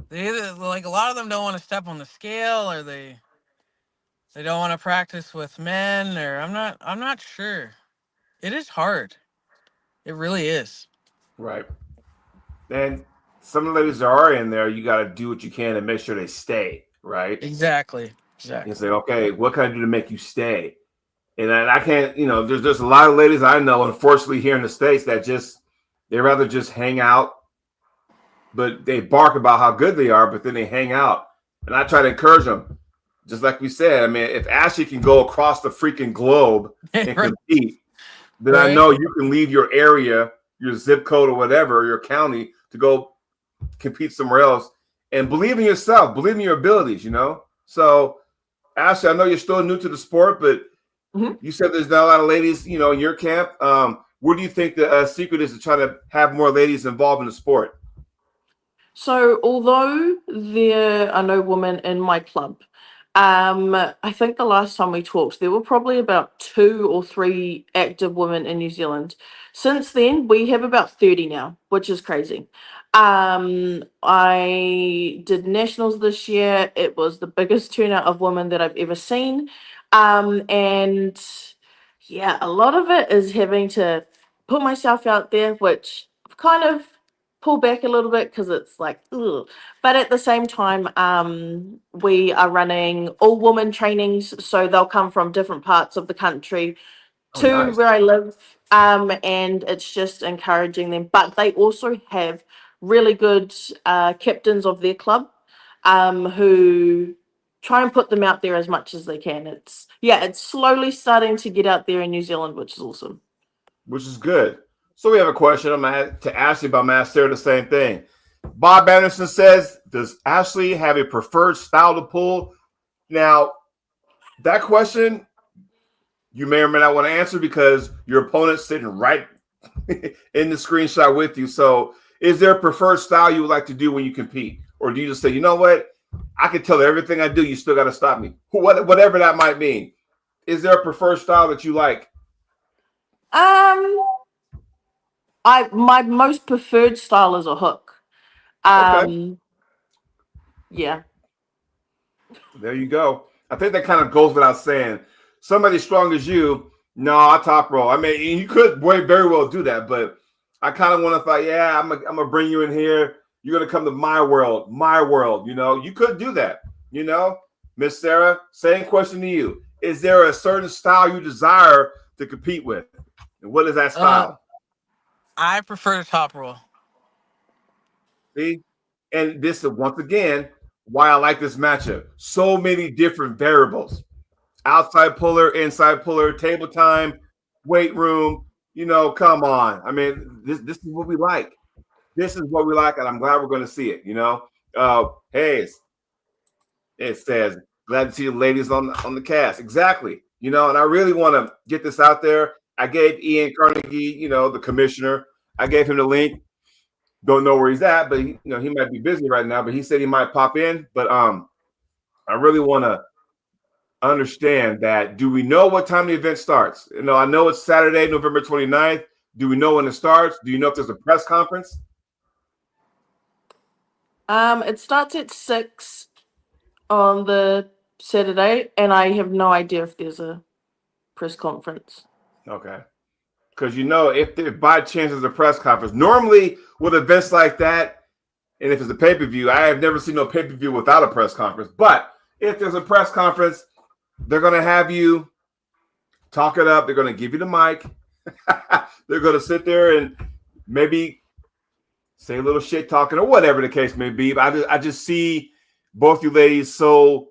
S2: They either, like, a lot of them don't want to step on the scale, or they don't want to practice with men, or I'm not sure. It is hard. It really is.
S1: Right. And some of the ladies that are in there, you got to do what you can to make sure they stay, right?
S2: Exactly.
S1: You say, okay, what can I do to make you stay? And I can't, you know, there's a lot of ladies I know, unfortunately, here in the States that they rather just hang out, but they bark about how good they are, but then they hang out. And I try to encourage them. Just like we said, I mean, if Ashley can go across the freaking globe and
S2: Right.
S1: compete, then I
S2: Right.
S1: know you can leave your area, your zip code or whatever, your county to go compete somewhere else and believe in yourself, believe in your abilities, you know? So, Ashley, I know you're still new to the sport, but you said there's not a lot of ladies, you know, in your camp. Where do you think the secret is to try to have more ladies involved in the sport?
S3: So, although there are no women in my club, I think the last time we talked, there were probably about 2 or 3 active women in New Zealand. Since then, we have about 30 now, which is crazy. I did nationals this year. It was the biggest turnout of women that I've ever seen. And yeah, a lot of it is having to put myself out there, which I've kind of pull back a little bit because it's like, ugh. But at the same time, we are running all woman trainings, so they'll come from different parts of the country
S1: Oh,
S3: to
S1: nice.
S3: where I live, and it's just encouraging them. But they also have really good captains of their club, who try and put them out there as much as they can. It's slowly starting to get out there in New Zealand, which is awesome.
S1: Which is good. So we have a question. I'm going to Ashley, but I'm going to ask Sarah the same thing. Bob Anderson says, does Ashley have a preferred style to pull? Now, that question you may or may not want to answer because your opponent's sitting right in the screenshot with you. So is there a preferred style you would like to do when you compete? Or do you just say, you know what? I can tell everything I do, you still got to stop me. Whatever that might mean. Is there a preferred style that you like?
S3: My most preferred style is a hook.
S1: Okay.
S3: Yeah.
S1: There you go. I think that kind of goes without saying. Somebody strong as you, no, I top roll. I mean, you could very well do that, but I kind of want to thought, yeah, I'm gonna bring you in here. You're gonna come to my world, my world. You know, you could do that. You know, Miss Sarah, same question to you. Is there a certain style you desire to compete with? And what is that style?
S2: I prefer the top roll.
S1: See, and this is once again why I like this matchup. So many different variables. Outside puller, inside puller, table time, weight room. You know, come on. I mean, this is what we like. This is what we like, and I'm glad we're going to see it. You know, hey, it says glad to see the ladies on the cast. Exactly. You know, and I really want to get this out there. I gave Ian Carnegie, the commissioner, I gave him the link. Don't know where he's at, but he might be busy right now. But he said he might pop in. But I really want to understand that. Do we know what time the event starts? I know it's Saturday, November 29th. Do we know when it starts? Do you know if there's a press conference?
S3: It starts at 6 on the Saturday, and I have no idea if there's a press conference.
S1: Okay. Because if by chance there's a press conference, normally with events like that, and if it's a pay-per-view, I have never seen no pay-per-view without a press conference. But if there's a press conference, they're going to have you talk it up. They're going to give you the mic. They're going to sit there and maybe say a little shit talking or whatever the case may be. But I just see both you ladies so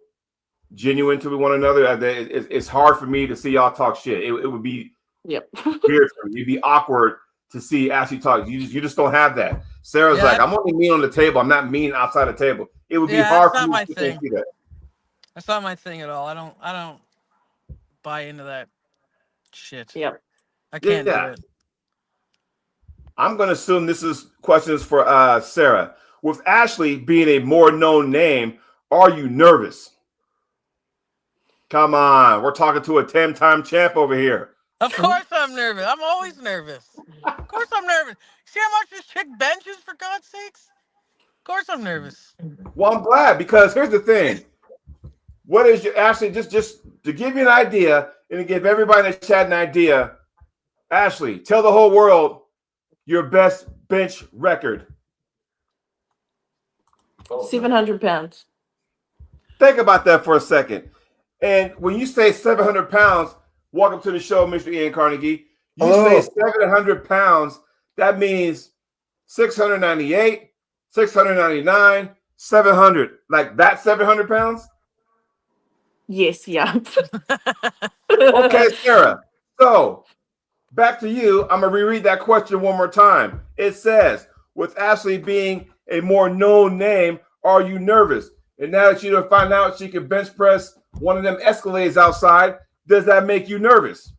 S1: genuine to one another. It's hard for me to see y'all talk shit. It would be weird for me. It'd be awkward to see Ashley talk. You just don't have that. Sarah's like, I'm only mean on the table. I'm not mean outside the table. It would be hard for me to see that.
S2: That's not my thing at all. I don't buy into that shit.
S3: Yep.
S2: I can't do it.
S1: I'm going to assume this is questions for Sarah. With Ashley being a more known name, are you nervous? Come on. We're talking to a 10-time champ over here.
S2: Of course I'm nervous. I'm always nervous. Of course I'm nervous. See how much this chick benches, for God's sakes? Of course I'm nervous.
S1: Well, I'm glad, because here's the thing. What is your Ashley? Just to give you an idea and to give everybody in the chat an idea, Ashley, tell the whole world your best bench record.
S3: 700 pounds.
S1: Think about that for a second. And when you say 700 pounds, welcome to the show, Mr. Ian Carnegie. You say 700 pounds, that means 698, 699, 700. Like that 700 pounds?
S3: Yes, yeah.
S1: Okay, Sarah. So back to you. I'm going to reread that question one more time. It says, with Ashley being a more known name, are you nervous? And now that you find out she can bench press one of them Escalades outside, does that make you nervous?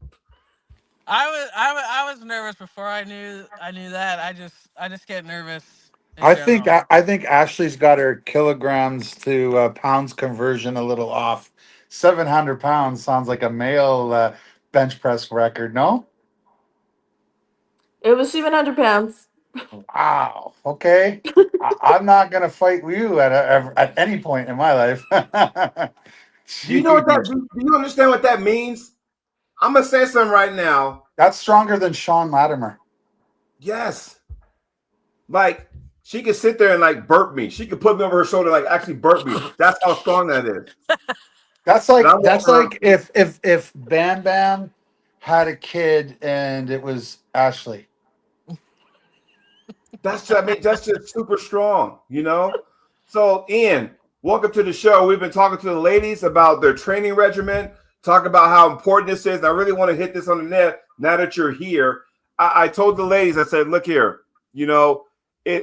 S2: I was nervous before I knew that. I just get nervous.
S4: I think Ashley's got her kilograms to pounds conversion a little off. 700 pounds sounds like a male bench press record, no?
S3: It was 700 pounds.
S4: Wow. Okay. I'm not going to fight you at any point in my life.
S1: Do you understand what that means? I'm going to say something right now.
S4: That's stronger than Sean Latimer.
S1: Yes. Like, she could sit there and like burp me. She could put me over her shoulder, like actually burp me. That's how strong that is.
S4: That's like if Bam Bam had a kid and it was Ashley.
S1: That's just super strong, So, Ian, welcome to the show. We've been talking to the ladies about their training regimen, talk about how important this is. I really want to hit this on the net now that you're here. I told the ladies, I said, look here,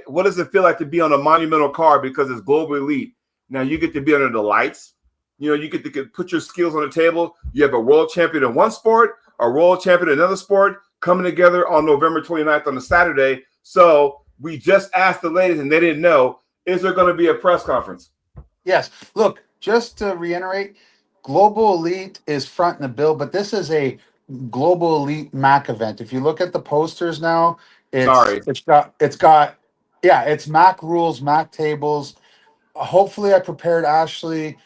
S1: what does it feel like to be on a monumental card because it's global elite? Now you get to be under the lights. You get to put your skills on the table. You have a world champion in one sport, a world champion in another sport coming together on November 29th on a Saturday. So we just asked the ladies and they didn't know, is there going to be a press conference?
S4: Yes. Look, just to reiterate, Global Elite is front in the bill, but this is a Global Elite MAC event. If you look at the posters now, it's MAC rules, MAC tables. Hopefully I prepared Ashley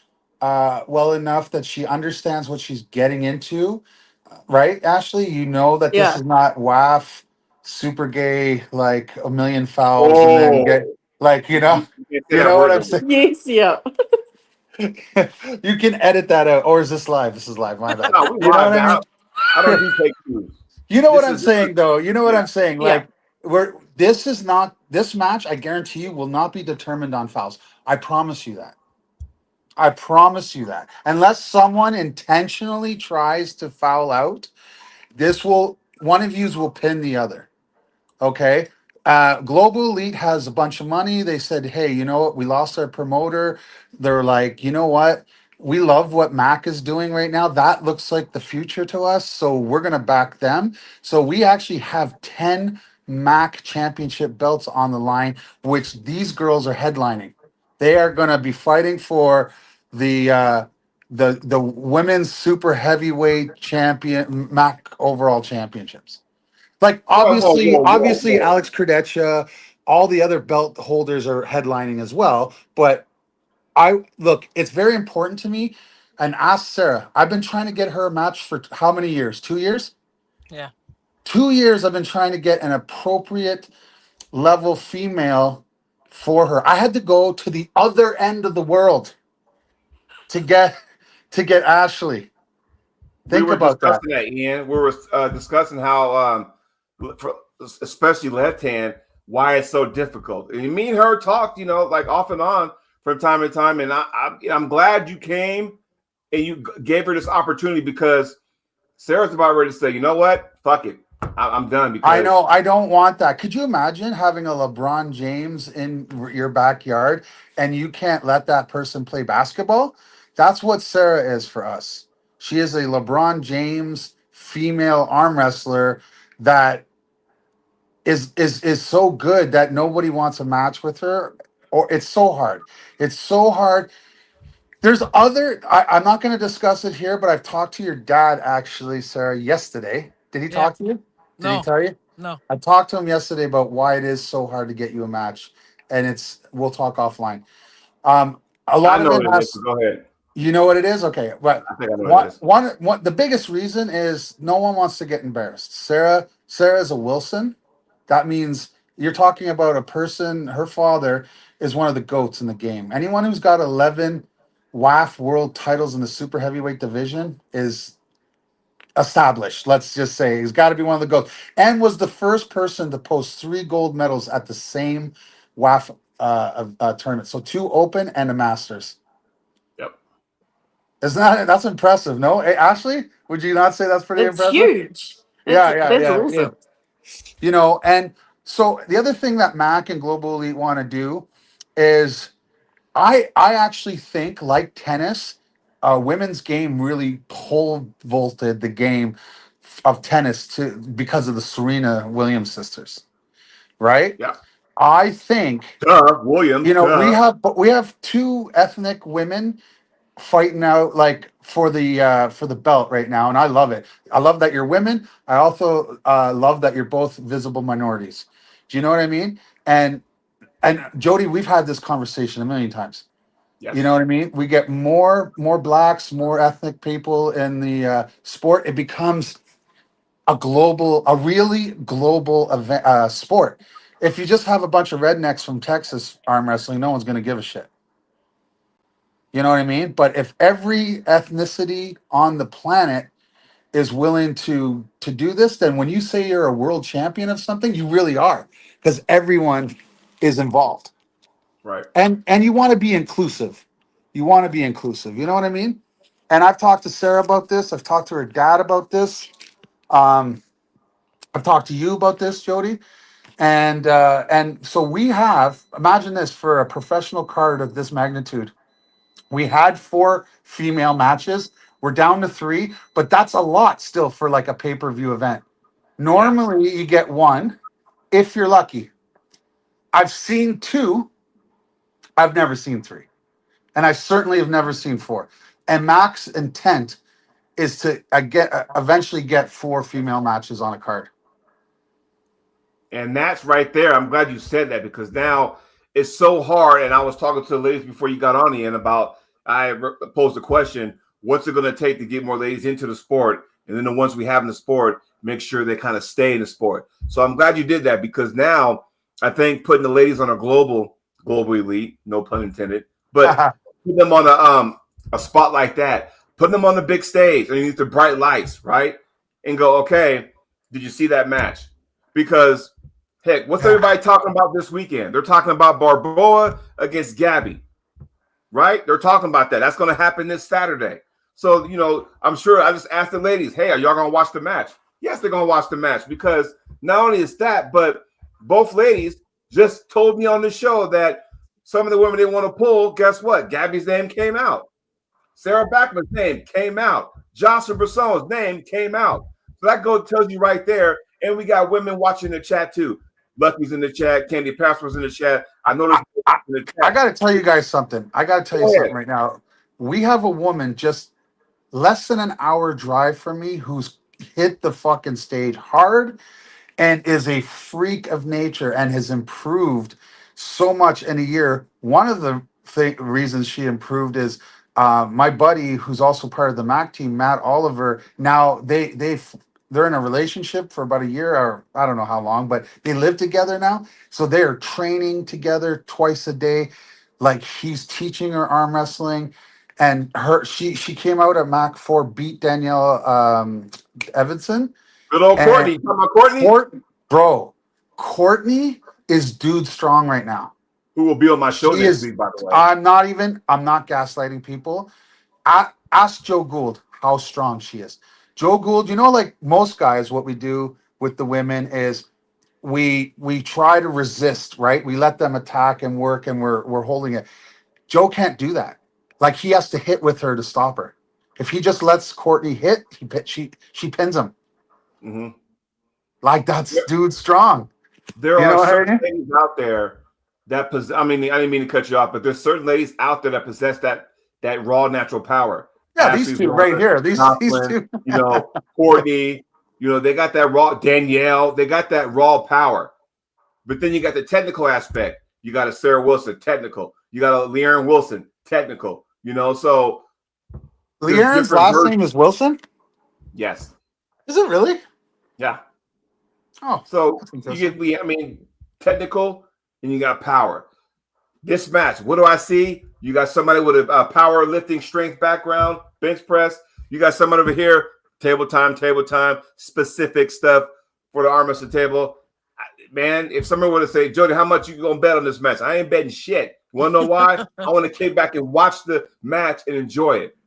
S4: well enough that she understands what she's getting into. Right, Ashley? You know that this is not WAF, super gay, like a million fouls, and then get like you know what I'm saying?
S3: Yes, yeah.
S4: You can edit that out, or is this live? This is live. My bad.
S1: No, we live now. I don't do fake news.
S4: You know what I'm saying, though. You know what I'm saying.
S3: Yeah.
S4: Like this match. I guarantee you will not be determined on fouls. I promise you that. I promise you that. Unless someone intentionally tries to foul out, one of yous will pin the other. Okay. Global Elite has a bunch of money. They said, hey, you know what? We lost our promoter. They're like, you know what? we love what Mac is doing right now. That looks like the future to us. So we're going to back them. So we actually have 10 Mac championship belts on the line, which these girls are headlining. They are going to be fighting for the the women's super heavyweight champion Mac overall championships. Like
S1: Whoa, whoa,
S4: obviously,
S1: whoa, whoa,
S4: obviously
S1: whoa.
S4: Alex Kardeccia, all the other belt holders are headlining as well. But I look, it's very important to me. And ask Sarah. I've been trying to get her a match for how many years? 2 years?
S2: Yeah.
S4: 2 years I've been trying to get an appropriate level female for her. I had to go to the other end of the world to get Ashley.
S1: We
S4: Think
S1: were
S4: about that.
S1: discussing that, Ian. We were discussing how, for, especially left hand, why it's so difficult. And me and her talked, like off and on from time to time. And I'm glad you came and you gave her this opportunity because Sarah's about ready to say, you know what, fuck it, I'm done
S4: I
S1: because
S4: know. I don't want that. Could you imagine having a LeBron James in your backyard and you can't let that person play basketball? That's what Sarah is for us. She is a LeBron James female arm wrestler that is so good that nobody wants a match with her. Or it's so hard. It's so hard. There's other. I'm not going to discuss it here, but I've talked to your dad actually, Sarah, yesterday. Did he
S2: Yeah.
S4: talk to you? Did he
S2: No.
S4: tell you?
S2: No.
S4: I talked to him yesterday about why it is so hard to get you a match, and we'll talk offline. A
S1: I
S4: lot of
S1: know
S4: it
S1: what it is.
S4: has,
S1: So go ahead.
S4: you know what it is, okay? But
S1: I think I know what it is.
S4: the biggest reason is no one wants to get embarrassed. Sarah is a Wilson. That means you're talking about a person. Her father is one of the goats in the game. Anyone who's got 11 WAF world titles in the super heavyweight division is established. Let's just say he's got to be one of the goats, and was the first person to post 3 gold medals at the same WAF tournament. So 2 Open and a Masters.
S1: Yep.
S4: Isn't that's impressive? No, hey, Ashley, would you not say that's pretty
S3: It's
S4: impressive?
S3: huge.
S4: Yeah, yeah,
S3: That's
S4: yeah, yeah.
S3: awesome.
S4: And so the other thing that Mac and Global Elite want to do is I actually think, like tennis, women's game really pole vaulted the game of tennis to because of the Serena Williams sisters, right?
S1: Yep.
S4: I think
S1: Duh. Williams.
S4: we
S1: Duh.
S4: have 2 ethnic women fighting out like for the belt right now, and I love it. I love that you're women. I also love that you're both visible minorities. Do you know what I mean? And Jody, we've had this conversation a million times. You know
S1: Yes.
S4: what I mean? We get more blacks, more ethnic people in the sport. It becomes a really global event, sport. If you just have a bunch of rednecks from Texas arm wrestling, no one's going to give a shit. You know what I mean? But if every ethnicity on the planet is willing to do this, then when you say you're a world champion of something, you really are, because everyone is involved.
S1: Right.
S4: And you want to be inclusive. You want to be inclusive. You know what I mean? And I've talked to Sarah about this. I've talked to her dad about this. Um, I've talked to you about this, Jody. And so we have, imagine this, for a professional card of this magnitude. We had 4 female matches. We're down to 3, but that's a lot still for like a pay-per-view event.
S1: Yeah.
S4: Normally you get 1 if you're lucky. I've seen 2. I've never seen 3. And I certainly have never seen 4. And Mac's intent is to eventually get 4 female matches on a card.
S1: And that's right there. I'm glad you said that because now it's so hard. And I was talking to the ladies before you got on the end about, posed a question, what's it going to take to get more ladies into the sport? And then the ones we have in the sport, make sure they kind of stay in the sport. So I'm glad you did that because now I think putting the ladies on a global elite, no pun intended, but put them on a spot like that, putting them on the big stage underneath the bright lights, right? And go, okay, did you see that match? Because heck, what's everybody talking about this weekend? They're talking about Barboa against Gabby, right? They're talking about that. That's going to happen this Saturday. So, I'm sure I just asked the ladies, hey, are y'all going to watch the match? Yes, they're going to watch the match because not only is that, but both ladies just told me on the show that some of the women they want to pull, guess what? Gabby's name came out. Sarah Backman's name came out. Jocelyn Brisson's name came out. So that tells you right there. And we got women watching the chat too. Lucky's in the chat. Candy Password's in the chat. I noticed
S4: I,
S1: in the
S4: I
S1: chat.
S4: got to tell you guys something. I got to tell you
S1: Go
S4: something
S1: ahead.
S4: right now. We have a woman just less than an hour drive from me who's hit the fucking stage hard and is a freak of nature and has improved so much in a year. One of the reasons she improved is my buddy, who's also part of the Mac team, Matt Oliver. Now they're in a relationship for about a year, or I don't know how long, but they live together now. So they are training together twice a day. Like he's teaching her arm wrestling, and she came out at Mac 4, beat Danielle Evanson.
S1: Good old
S4: And
S1: Courtney. You talking about Courtney?
S4: Bro, Courtney is dude strong right now.
S1: Who will be on my show
S4: She
S1: next
S4: is.
S1: week, by the way.
S4: I'm not gaslighting people. Ask Joe Gould how strong she is. Joe Gould, like most guys, what we do with the women is we try to resist, right? We let them attack and work, and we're holding it. Joe can't do that. Like he has to hit with her to stop her. If he just lets Courtney hit, she pins him.
S1: Mm-hmm.
S4: Like that's dude strong.
S1: There
S4: You
S1: are
S4: know what I
S1: certain
S4: mean?
S1: ladies out there that I mean, I didn't mean to cut you off, but there's certain ladies out there that possess that raw natural power.
S4: Yeah, these
S1: Ashley
S4: two right
S1: Walker,
S4: here. These
S1: Jocelyn,
S4: two.
S1: Courtney, they got that raw Danielle, they got that raw power. But then you got the technical aspect. You got a Sarah Wilson, technical. You got a Leanne Wilson, technical. So there's
S4: Leanne's
S1: different
S4: last
S1: versions.
S4: name is Wilson?
S1: Yes.
S4: Is it really?
S1: Yeah.
S4: Oh,
S1: So
S4: that's
S1: you
S4: interesting.
S1: get, technical and you got power. This match, what do I see? You got somebody with a power lifting strength background, bench press. You got somebody over here, table time, specific stuff for the arm wrestling table. Man, if somebody were to say, Jody, how much you gonna bet on this match? I ain't betting shit. You wanna know why? I want to kick back and watch the match and enjoy it.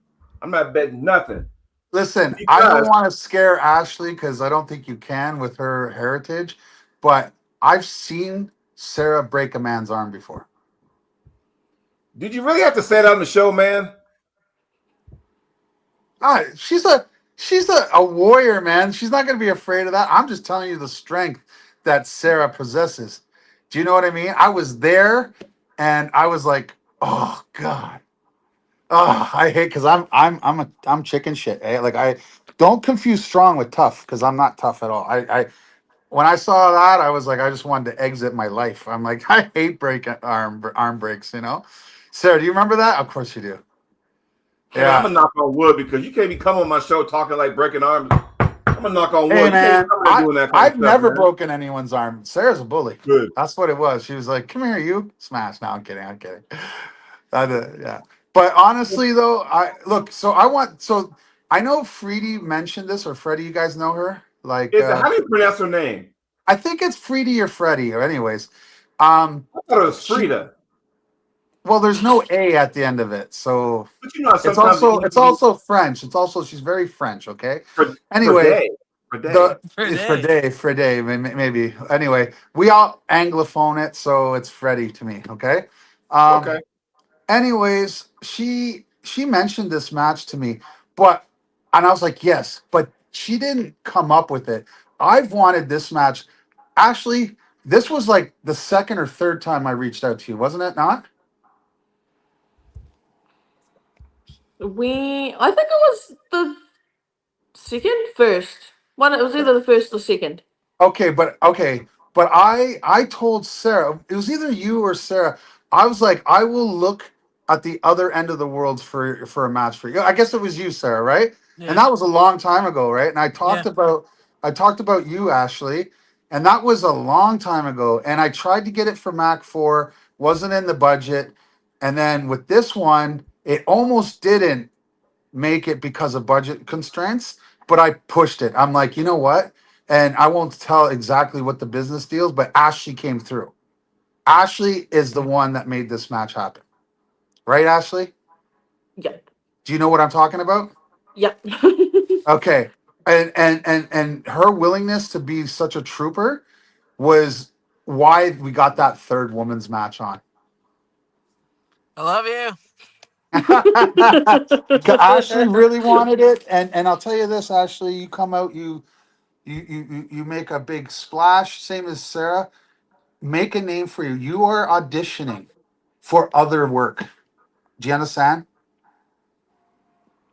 S1: I'm not betting nothing.
S4: Listen, I don't
S1: Because
S4: want to scare Ashley because I don't think you can with her heritage, but I've seen Sarah break a man's arm before.
S1: did you really have to say that on the show, man?
S4: She's a warrior, man. She's not going to be afraid of that. I'm just telling you the strength that Sarah possesses. Do you know what I mean? I was there, and I was like, oh god, oh, I hate because I'm chicken shit. Eh? Like I don't confuse strong with tough because I'm not tough at all. I when I saw that, I was like, I just wanted to exit my life. I'm like, I hate breaking arm breaks. Sarah, do you remember that? Of course you do.
S1: Hey man, I'm
S4: Yeah.
S1: gonna knock on wood because you can't be coming on my show talking like breaking arms. I'm gonna knock on
S4: Hey
S1: wood. You can't be
S4: man,
S1: coming and doing that kind of
S4: I've
S1: stuff,
S4: never
S1: man.
S4: broken anyone's arm. Sarah's a bully.
S1: Good.
S4: That's what it was. She was like, "Come here, you smash." No, I'm kidding. I'm kidding. Yeah. But honestly, though, I look. So I know Freddie mentioned this, or Freddie. You guys know her? Like,
S1: How do you pronounce her name?
S4: I think it's Freddie or Freddie. Or anyways, um,
S1: I thought it was
S4: she.
S1: Frida.
S4: Well, there's no A at the end of it, so
S1: But you know,
S4: it's
S1: sometimes
S4: also
S1: the
S4: it's
S1: E
S4: also French. It's also she's very French. Okay.
S1: for
S4: Anyway,
S1: day. For day.
S4: the
S2: For
S4: it's
S2: day.
S4: Friday, maybe. Anyway, we all anglophone it, so it's Freddie to me. Okay.
S1: Okay.
S4: Anyways, she mentioned this match to me, and I was like, yes, but she didn't come up with it. I've wanted this match. Ashley, this was like the second or third time I reached out to you, wasn't it? Not?
S3: I think it was the first one. It was either the first or second.
S4: Okay, but I told Sarah it was either you or Sarah. I was like, I will look at the other end of the world for a match for you. I guess it was you, Sarah, right? And
S2: Yeah.
S4: that was a long time ago, right? And
S2: Yeah.
S4: I talked about you, Ashley, and that was a long time ago. And I tried to get it for Mac 4, wasn't in the budget. And then with this one, it almost didn't make it because of budget constraints, but I pushed it. I'm like, you know what? And I won't tell exactly what the business deals, but Ashley came through. Ashley is the one that made this match happen. Right, Ashley?
S3: Yep.
S4: Do you know what I'm talking about?
S3: Yep.
S4: Okay. And her willingness to be such a trooper was why we got that third woman's match on.
S2: I love you.
S4: Ashley really wanted it, and I'll tell you this, Ashley, you come out, you make a big splash, same as Sarah. Make a name for you. You are auditioning for other work. Do you understand?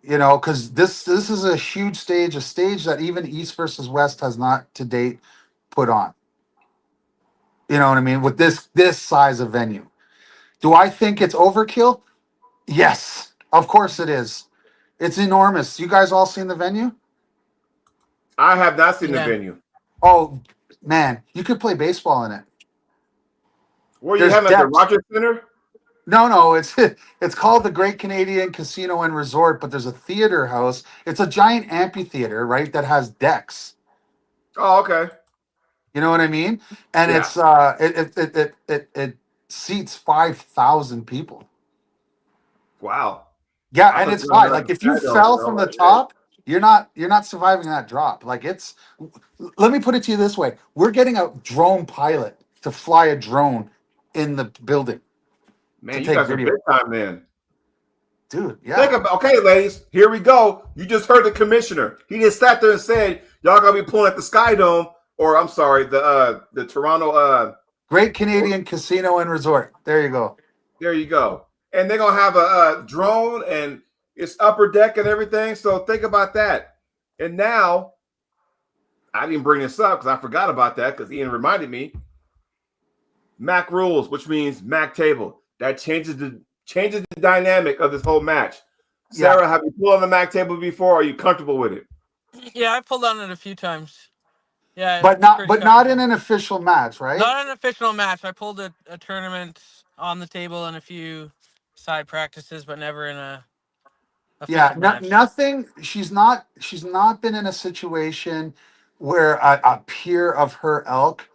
S4: You know, because this is a huge stage, a stage that even East versus West has not to date put on. You know what I mean? With this size of venue. Do I think it's overkill? Yes, of course it is. It's enormous. You guys all seen the venue?
S1: I have not seen the
S2: Yeah.
S1: venue.
S4: Oh man, you could play baseball in it.
S1: Where you
S4: There's
S1: having at the
S4: depth.
S1: Rogers Center?
S4: No, it's it's called the Great Canadian Casino and Resort, but there's a theater house. It's a giant amphitheater, right? That has decks.
S1: Oh, okay.
S4: You know what I mean? And
S1: Yeah.
S4: it's it seats 5,000 people.
S1: Wow.
S4: Yeah,
S1: I
S4: and
S1: thought
S4: it's
S1: you were
S4: high.
S1: like
S4: Like
S1: the
S4: if you
S1: Sky Dome,
S4: fell
S1: you know,
S4: from the
S1: like, hey.
S4: top, you're not surviving that drop. Like it's let me put it to you this way. We're getting a drone pilot to fly a drone in the building to
S1: Man, you
S4: take
S1: guys are big
S4: video.
S1: time then.
S4: Dude,
S1: Think
S4: yeah.
S1: about okay, ladies. Here we go. You just heard the commissioner. He just sat there and said, "Y'all gonna be pulling at the Sky Dome, or I'm sorry, the Toronto.
S4: Great Canadian Casino and Resort. There you go.
S1: There you go. And they're gonna have a drone and it's upper deck and everything. So think about that. And now I didn't bring this up because I forgot about that because Ian reminded me. Mac rules, which means Mac table. That changes the dynamic of this whole match.
S4: Yeah.
S1: Sarah, have you pulled on the Mac table before? Are you comfortable with it?
S2: Yeah, I pulled on it a few times. Yeah,
S4: But
S2: it's
S4: not
S2: pretty
S4: but not in
S2: comfortable.
S4: an official match, right?
S2: Not an official match. I pulled a tournament on the table and a few side practices, but never in a
S4: Yeah,
S2: official match.
S4: nothing. She's not been in a situation where a peer of her ilk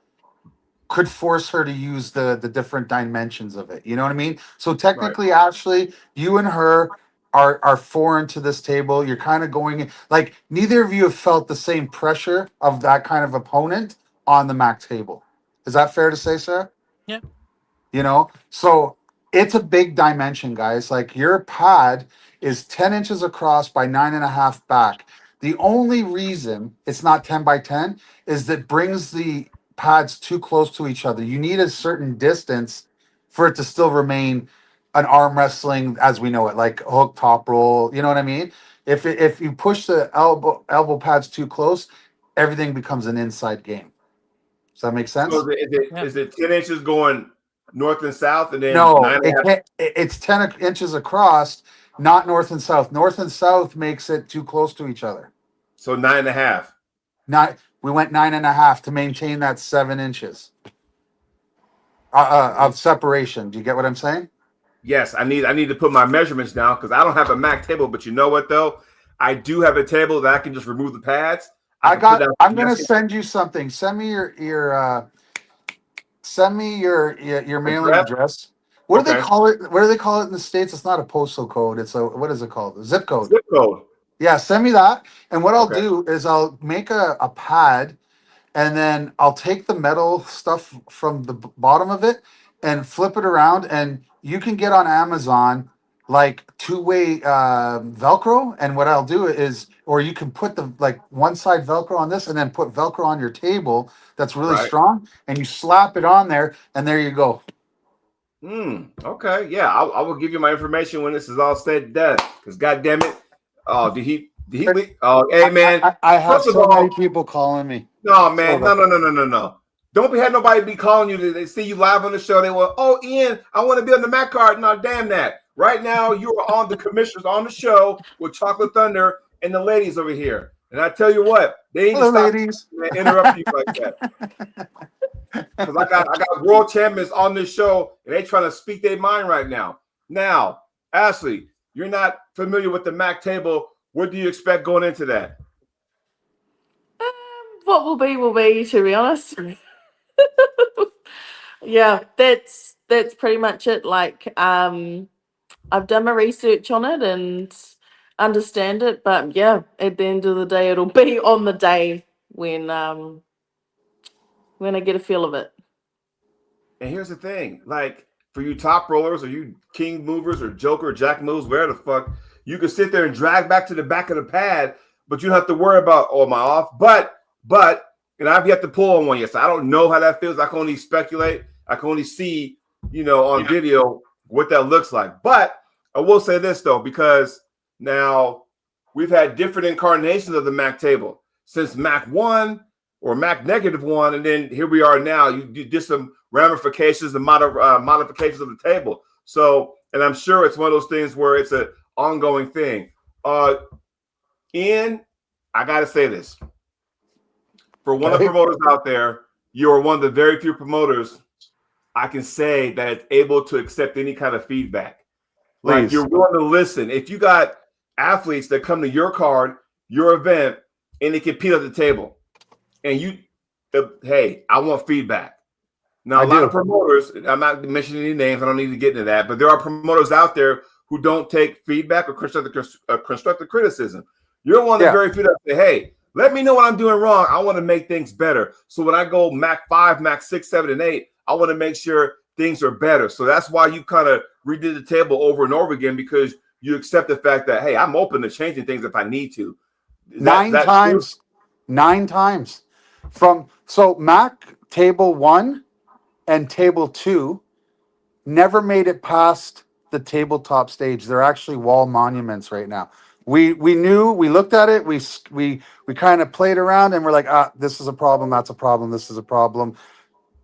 S4: could force her to use the different dimensions of it. You know what I mean? So
S1: Right.
S4: technically, Ashley, you and her are foreign to this table. You're kind of going like neither of you have felt the same pressure of that kind of opponent on the MAC table. Is that fair to say, sir?
S2: Yeah.
S4: You know, so it's a big dimension, guys. Like your pad is 10 inches across by 9.5 back. The only reason it's not 10 by 10 is that brings the pads too close to each other. You need a certain distance for it to still remain an arm wrestling as we know it, like hook top roll. You know what I mean? If you push the elbow pads too close, everything becomes an inside game. Does that make
S1: So
S4: sense?
S2: Yeah.
S1: is it 10 inches going north and south and then
S4: No,
S1: nine and
S4: it
S1: a half?
S4: can't. It's 10 inches across, not north and south. North and south makes it too close to each other.
S1: So 9.5.
S4: Not. We went 9.5 to maintain that 7 inches of separation. Do you get what I'm saying?
S1: Yes, I need to put my measurements down because I don't have a Mac table, but you know what though? I do have a table that I can just remove the pads. I
S4: I
S1: can put
S4: got.
S1: down
S4: I'm
S1: some
S4: gonna
S1: messing
S4: send you something. Send me your mailing
S1: address.
S4: address. What do they
S1: Okay.
S4: call it? What do they call it in the states? It's not a postal code. It's a what is it called? A zip code.
S1: Zip code.
S4: Yeah, send me that. And what I'll
S1: Okay.
S4: do is I'll make a pad and then I'll take the metal stuff from the bottom of it and flip it around. And you can get on Amazon like two-way Velcro. And what I'll do is, or you can put the like one side Velcro on this and then put Velcro on your table that's really
S1: Right.
S4: strong, and you slap it on there, and there you go.
S1: Okay. Yeah, I will give you my information when this is all said and done. Because God damn it. Oh, did he leak? Oh, hey man.
S4: I have
S1: First of
S4: so many
S1: all,
S4: people calling me.
S1: no,
S4: Sorry
S1: man.
S4: about that.
S1: No. Don't be had nobody be calling you. They see you live on the show. They will, oh, Ian, I want to be on the Mac card. No, damn that. Right now, you are on the commissioners on the show with Chocolate Thunder and the ladies over here. And I tell you what, they need to
S4: Hello,
S1: stop
S4: ladies.
S1: interrupting you like that. Because I got world champions on this show and they trying to speak their mind right now. Now, Ashley, you're not familiar with the Mac table. What do you expect going into that?
S3: What will be, to be honest. Yeah, that's pretty much it. Like, I've done my research on it and understand it, but yeah, at the end of the day, it'll be on the day when I get a feel of it.
S1: And here's the thing, like for you top rollers or you king movers or joker, jack moves, where the fuck, you can sit there and drag back to the back of the pad, but you don't have to worry about, oh, am I off? But, and I've yet to pull on one yet, so I don't know how that feels. I can only speculate. I can only see, on video what that looks like. But I will say this, though, because now we've had different incarnations of the Mac table since Mac 1 or Mac -1, and then here we are now. You did some ramifications and modifications of the table. So, and I'm sure it's one of those things where it's an ongoing thing. Ian, I got to say this. For one of the promoters out there, you are one of the very few promoters I can say that it's able to accept any kind of feedback. Like, you're willing to listen. If you got athletes that come to your card, your event, and they compete at the table, and hey, I want feedback. Now, a lot of promoters, I'm not mentioning any names, I don't need to get into that, but there are promoters out there who don't take feedback or constructive criticism. You're one of the very few that say, hey, let me know what I'm doing wrong. I want to make things better. So when I go Mac 5, Mac 6, 7, and 8, I want to make sure things are better. So that's why you kind of redid the table over and over again, because you accept the fact that, hey, I'm open to changing things if I need to.
S4: Nine times. So Mac table 1 and table 2 never made it past the tabletop stage. They're actually wall monuments right now. We looked at it, we kind of played around, and we're like, this is a problem, that's a problem, this is a problem.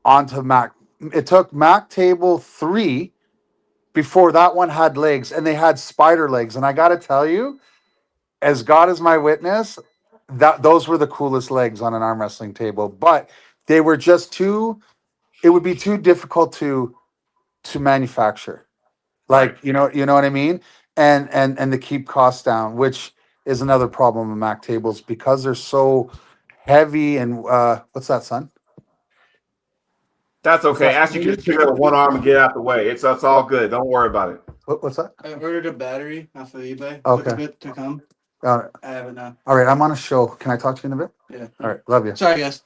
S4: Onto Mac. It took Mac table 3 before that one had legs, and they had spider legs. And I got to tell you, as God is my witness, that those were the coolest legs on an arm wrestling table. But they were just too. It would be too difficult to manufacture. Like,
S1: right.
S4: you know what I mean, and to keep costs down, which is another problem with Mac tables because they're so heavy. And what's that, son?
S1: That's okay. Actually, you can pick it up with one arm and get out the way. It's all good. Don't worry about it.
S4: What's that?
S2: I ordered a battery off of eBay.
S4: Okay.
S2: Looks good to come.
S4: All right.
S2: I have it now.
S4: All right, I'm on a show. Can I talk to you in a bit?
S2: Yeah.
S4: All right, love you.
S2: Sorry, guys.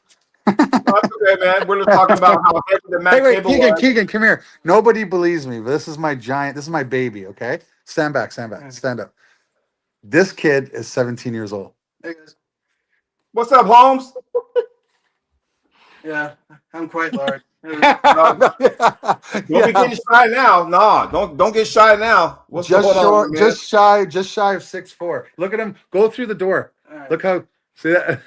S1: No, that's okay, man. We're just talking about how heavy the Mac table was.
S4: Keegan, come here. Nobody believes me, but this is my baby, okay? Stand back, stand up. This kid is 17 years old.
S2: Hey, guys.
S1: What's up, Holmes?
S2: Yeah, I'm quite large.
S1: Don't be getting shy now. No, don't get shy now. What's going on, man?
S4: Just shy of 6'4". Look at him. Go through the door. Right. Look how, see that?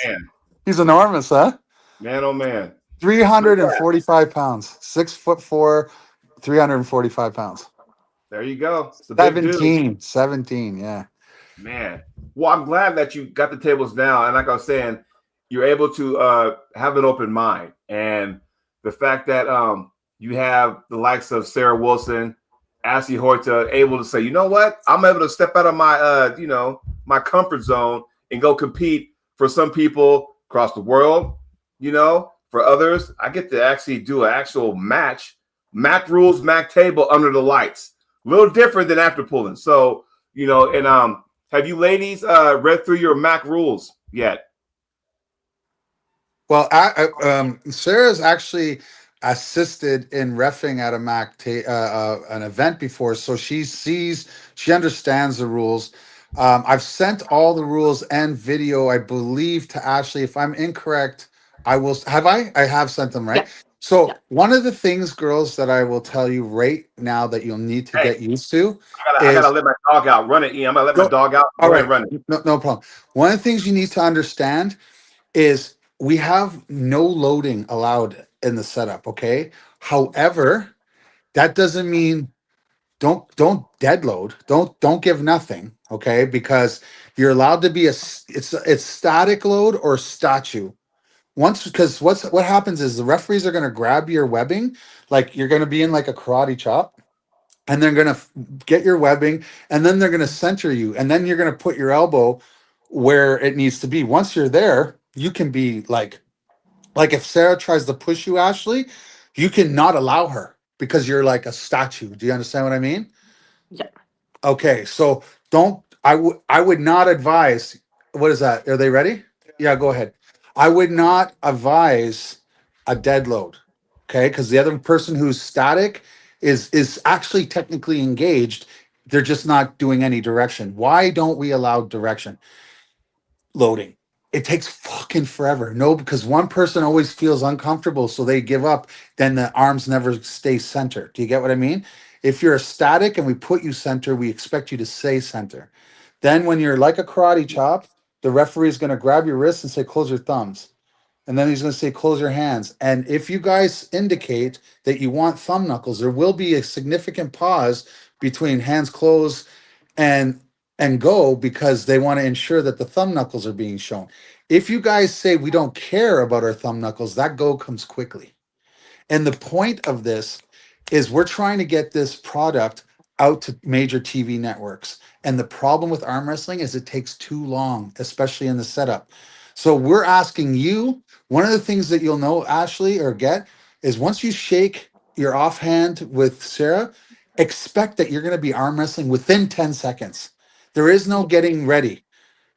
S1: Man.
S4: He's enormous, huh?
S1: Man, oh man.
S4: 345 pounds. 6'4", 345 pounds.
S1: There you go.
S4: 17, yeah.
S1: Man. Well, I'm glad that you got the tables down. And like I was saying, you're able to have an open mind. And the fact that you have the likes of Sarah Wilson, Ashley Hoeta, able to say, you know what? I'm able to step out of my, my comfort zone and go compete for some people across the world. For others, I get to actually do an actual match, Mac rules, Mac table under the lights. A little different than after pulling. So, and have you ladies read through your Mac rules yet?
S4: Well, Sarah's actually assisted in reffing at a Mac an event before, so she understands the rules. I've sent all the rules and video, I believe, to Ashley. If I'm incorrect, I will have. I have sent them, right? Yeah. So one of the things, girls, that I will tell you right now that you'll need to get used to.
S1: I gotta let my dog out. Run it, Ian. I'm gonna let my dog out.
S4: All right,
S1: run it.
S4: No problem. One of the things you need to understand is we have no loading allowed in the setup. Okay. However, that doesn't mean don't dead load. Don't give nothing. Okay, because you're allowed to be it's static load or statue. Because what happens is the referees are going to grab your webbing, like you're going to be in like a karate chop, and they're going to get your webbing, and then they're going to center you, and then you're going to put your elbow where it needs to be. Once you're there, you can be like if Sarah tries to push you, Ashley, you cannot allow her because you're like a statue. Do you understand what I mean?
S3: Yeah.
S4: Okay, so I would not advise. What is that? Are they ready? Yeah, go ahead. I would not advise a dead load. Okay, because the other person who's static is actually technically engaged. They're just not doing any direction. Why don't we allow direction? Loading. It takes fucking forever. No, because one person always feels uncomfortable, so they give up. Then the arms never stay center. Do you get what I mean? If you're a static and we put you center, we expect you to stay center. Then when you're like a karate chop, the referee is going to grab your wrist and say, close your thumbs. And then he's going to say, close your hands. And if you guys indicate that you want thumb knuckles, there will be a significant pause between hands closed and go, because they want to ensure that the thumb knuckles are being shown. If you guys say we don't care about our thumb knuckles, that go comes quickly. And the point of this is we're trying to get this product out to major TV networks. And the problem with arm wrestling is it takes too long, especially in the setup. So we're asking you, one of the things that you'll know, Ashley, or get, is once you shake your offhand with Sarah, expect that you're going to be arm wrestling within 10 seconds. There is no getting ready.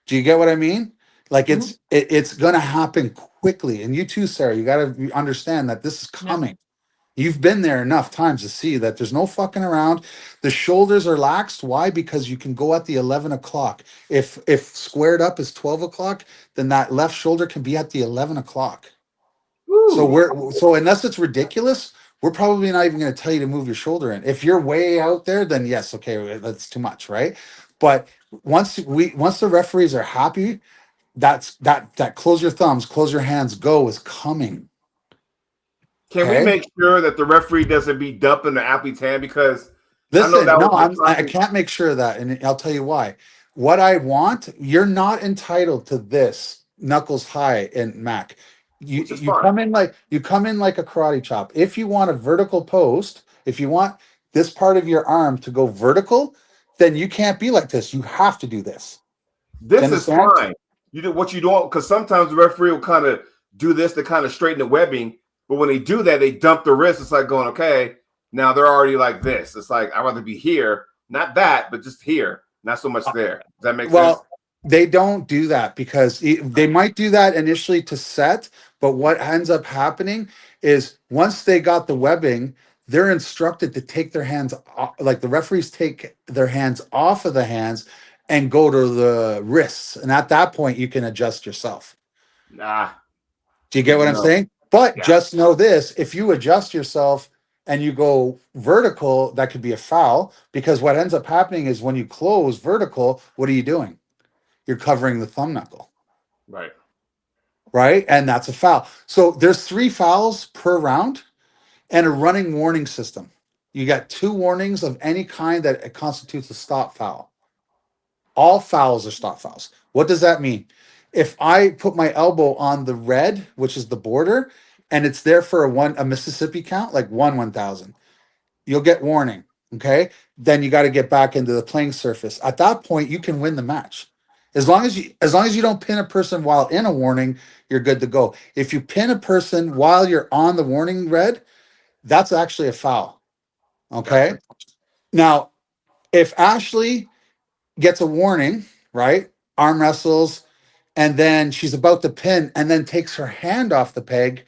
S4: Do you get what I mean? Like
S3: Mhm.
S4: it's going to happen quickly. And you too, Sarah, you got to understand that this is
S2: Yeah.
S4: coming. You've been there enough times to see that there's no fucking around. The shoulders are laxed. Why? Because you can go at the 11 o'clock. If squared up is 12 o'clock, then that left shoulder can be at the 11 o'clock. So
S1: Woo.
S4: so unless it's ridiculous, we're probably not even going to tell you to move your shoulder in. If you're way out there, then yes, okay, that's too much, right? But once the referees are happy, that close your thumbs, close your hands, go is coming.
S1: Can we
S4: Okay.
S1: make sure that the referee doesn't be dumping the athlete's hand? Because I know
S4: Listen,
S1: that
S4: no,
S1: was
S4: I
S1: something,
S4: can't make sure of that, and I'll tell you why. What I want, you're not entitled to this knuckles high and Mac. You
S1: which is
S4: you
S1: fine.
S4: come in like a karate chop. If you want a vertical post, if you want this part of your arm to go vertical, then you can't be like this. You have to do this. Do you
S1: This is
S4: understand?
S1: fine. You do what you don't, because sometimes the referee will kind of do this to kind of straighten the webbing, but when they do that, they dump the wrist. It's like going, okay, now they're already like this. It's like I'd rather be here, not that, but just here, not so much there. Does that make sense?
S4: Well, they don't do that because they might do that initially to set, but what ends up happening is once they got the webbing, they're instructed to take their hands off, like the referees take their hands off of the hands and go to the wrists. And at that point, you can adjust yourself.
S1: Nah,
S4: Do you get
S1: good to
S4: what I'm
S1: know.
S4: saying? But
S1: Yeah,
S4: just know this, if you adjust yourself and you go vertical, that could be a foul, because what ends up happening is when you close vertical, what are you doing? You're covering the thumb knuckle,
S1: right.
S4: right? And that's a foul. So there's 3 fouls per round and a running warning system. You got 2 warnings of any kind that it constitutes a stop foul. All fouls are stop fouls. What does that mean? If I put my elbow on the red, which is the border, and it's there for a Mississippi count, like 1,000, you'll get warning. Okay. Then you got to get back into the playing surface. At that point, you can win the match. As long as you don't pin a person while in a warning, you're good to go. If you pin a person while you're on the warning red, that's actually a foul. Okay.
S1: Gotcha.
S4: Now, if Ashley gets a warning, right? Arm wrestles, and then she's about to pin and then takes her hand off the peg,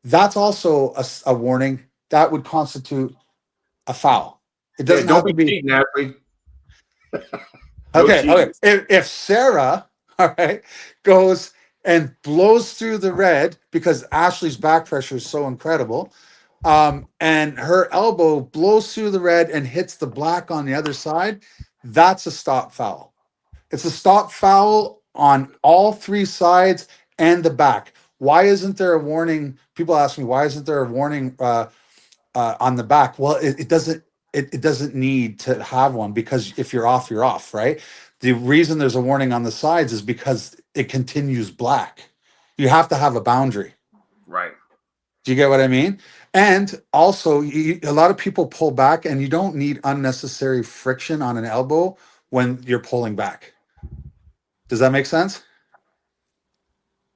S4: that's also a warning. That would constitute a foul. It
S1: Yeah,
S4: doesn't
S1: don't
S4: have to
S1: be
S4: be.
S1: cheating, Ashley. No
S4: Okay, okay.
S1: cheating.
S4: If Sarah, all right, goes and blows through the red because Ashley's back pressure is so incredible, and her elbow blows through the red and hits the black on the other side, that's a stop foul. It's a stop foul on all 3 sides and the back. Why isn't there a warning? People ask me, why isn't there a warning on the back? Well, it doesn't. It doesn't need to have one, because if you're off, you're off, right? The reason there's a warning on the sides is because it continues black. You have to have a boundary.
S1: Right.
S4: Do you get what I mean? And also, a lot of people pull back, and you don't need unnecessary friction on an elbow when you're pulling back. Does that make sense?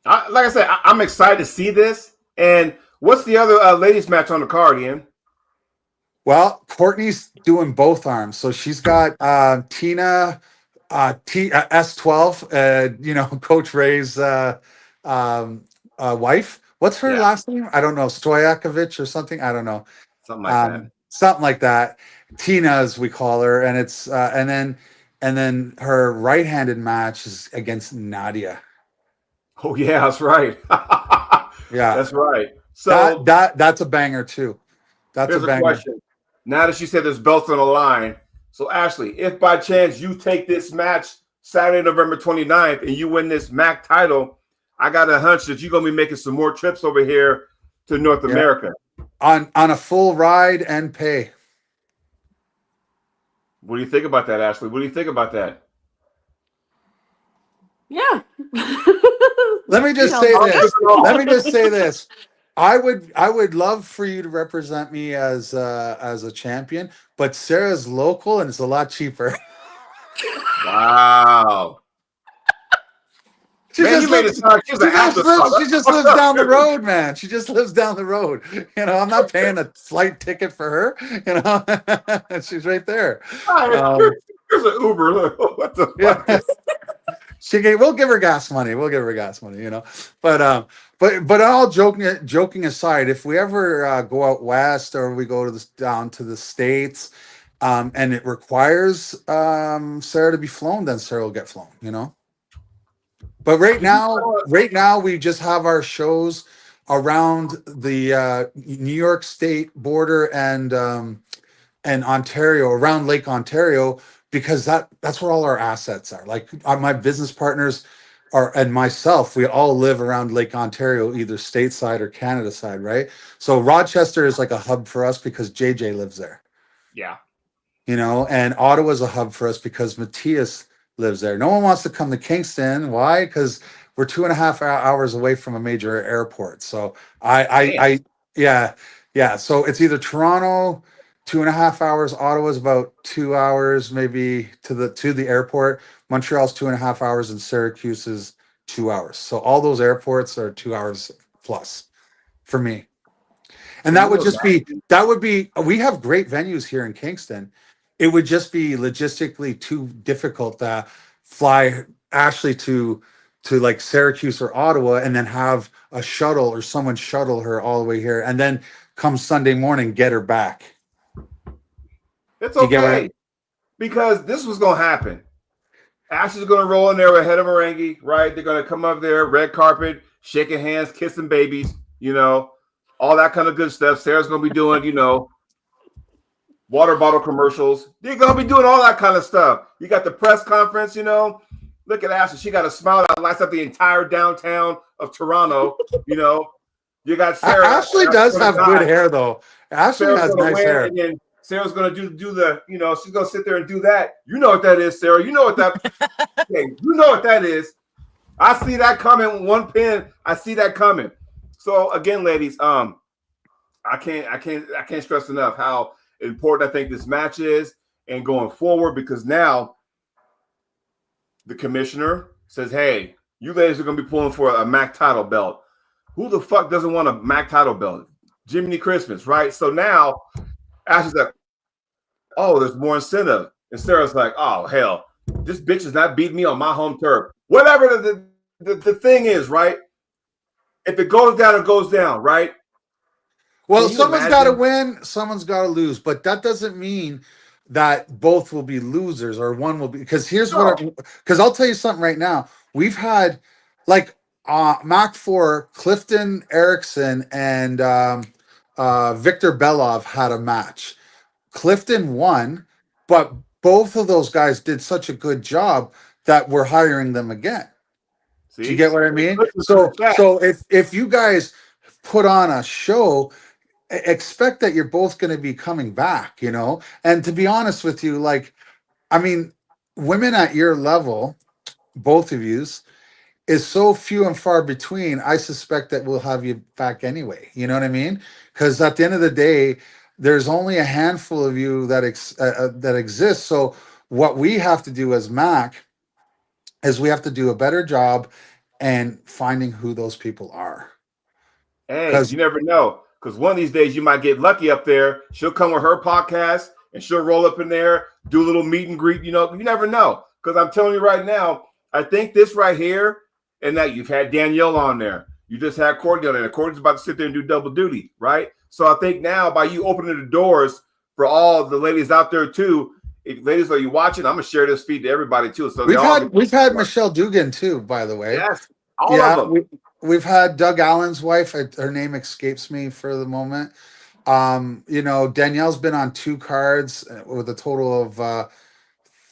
S1: Like I said, I'm excited to see this. And what's the other ladies match on the card, Ian?
S4: Well, Courtney's doing both arms, so she's got Tina S12, Coach Ray's wife. What's her last name? I don't know. Stojakovic or something. I don't know.
S1: Something like that.
S4: Something like that. Tina, as we call her, and it's and then her right-handed match is against Nadia.
S1: Oh yeah, that's right.
S4: Yeah,
S1: That's right. So
S4: that's a banger too. That's a
S1: here's a
S4: banger.
S1: question. Now that she said there's belts on the line, so Ashley, if by chance you take this match Saturday, November 29th, and you win this MAC title, I got a hunch that you're gonna be making some more trips over here to North America.
S4: On a full ride and pay.
S1: What do you think about that, Ashley? What do you think about that?
S3: Yeah.
S4: Let me just say this. Let me just say this. I would love for you to represent me as a champion, but Sarah's local and it's a lot cheaper.
S1: Wow.
S4: She
S1: Man,
S4: just
S1: you made it
S4: lives.
S1: sound like she was an afterthought.
S4: She just lives down the road, man. She just lives down the road. You know, I'm not paying a flight ticket for her. You know, she's right there.
S1: Here's an Uber. Look, what the fuck?
S4: We'll give her gas money. We'll give her gas money. You know, but all joking aside, if we ever go out west or we go down to the States, and it requires Sarah to be flown, then Sarah will get flown. You know. But right now we just have our shows around the New York State border and Ontario, around Lake Ontario, because that's where all our assets are. Like my business partners and myself, we all live around Lake Ontario, either stateside or Canada side, right? So Rochester is like a hub for us because JJ lives there.
S1: Yeah.
S4: You know, and Ottawa's a hub for us because Matthias lives there. No one wants to come to Kingston. Why? Because we're 2.5 hours away from a major airport. So yeah. So it's either Toronto, 2.5 hours. Ottawa's about 2 hours, maybe to the airport. Montreal's 2.5 hours, and Syracuse is 2 hours. So all those airports are 2 hours plus for me. And that would be, we have great venues here in Kingston. It would just be logistically too difficult to fly Ashley to like Syracuse or Ottawa and then have a shuttle or someone shuttle her all the way here and then come Sunday morning, get her back.
S1: It's okay. Because this was going to happen. Ashley's going to roll in there with Head of Merengue, right? They're going to come up there, red carpet, shaking hands, kissing babies, you know, all that kind of good stuff. Sarah's going to be doing, you know, water bottle commercials. They're going to be doing all that kind of stuff. You got the press conference, you know. Look at Ashley. She got a smile that lights up the entire downtown of Toronto, you know. You got Sarah.
S4: Ashley does have good hair, though. Ashley has nice hair.
S1: And then Sarah's going to do the, you know, she's going to sit there and do that. You know what that is, Sarah. You know what that okay, you know what that is. I see that coming. One pin. I see that coming. So again, ladies, I can't stress enough how important I think this match is and going forward, because now the commissioner says, hey, you ladies are going to be pulling for a MAC title belt. Who the fuck doesn't want a MAC title belt? Jiminy Christmas, right? So now Ashley's like, oh, there's more incentive. And Sarah's like, oh, hell, this bitch is not beating me on my home turf. Whatever the thing is, right? If it goes down, it goes down, right?
S4: Well, someone's got to win, someone's got to lose, but that doesn't mean that both will be losers or one will be, because because I'll tell you something right now. We've had like Mac 4, Clifton Erickson and Victor Belov had a match. Clifton won, but both of those guys did such a good job that we're hiring them again. See? Do you get what I mean? So if you guys put on a show, expect that you're both going to be coming back, you know? And to be honest with you, like, I mean, women at your level, both of yous, is so few and far between. I suspect that we'll have you back anyway. You know what I mean? Because at the end of the day, there's only a handful of you that exists. So what we have to do as MAC is we have to do a better job and finding who those people are.
S1: Hey, you never know. Because one of these days you might get lucky up there. She'll come with her podcast and she'll roll up in there, do a little meet and greet. You know, you never know. Because I'm telling you right now, I think this right here, and that you've had Danielle on there. You just had Courtney on there. Courtney's about to sit there and do double duty, right? So I think now by you opening the doors for all the ladies out there too, ladies, are you watching? I'm gonna share this feed to everybody too, so they all can.
S4: We've had Michelle Dugan too, by the way.
S1: Yes, all of
S4: Yeah,
S1: them.
S4: we've had Doug Allen's wife. Her name escapes me for the moment. Danielle's been on 2 cards with a total of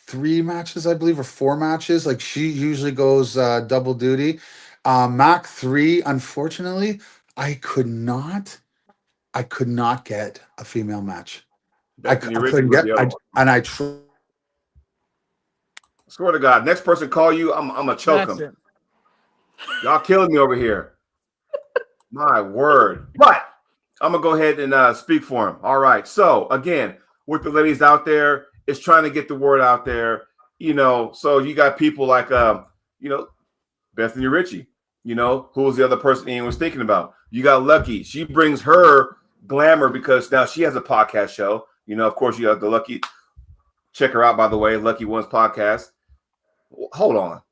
S4: 3 matches, I believe, or 4 matches. Like she usually goes double duty. Mac 3, unfortunately, I could not. I could not get a female match.
S1: Bethany
S4: I
S1: Ritchie
S4: couldn't
S1: was
S4: get.
S1: the other one. Swear to God, next person call you, I'm gonna choke
S2: That's
S1: them.
S2: it.
S1: Y'all killing me over here. My word. But I'm gonna go ahead and speak for him. All right. So again, with the ladies out there, it's trying to get the word out there. So you got people like Bethany Ritchie, who was the other person Ian was thinking about. You got Lucky. She brings her glamour because now she has a podcast show. Of course, you have the Lucky. Check her out, by the way, Lucky One's podcast. Hold on.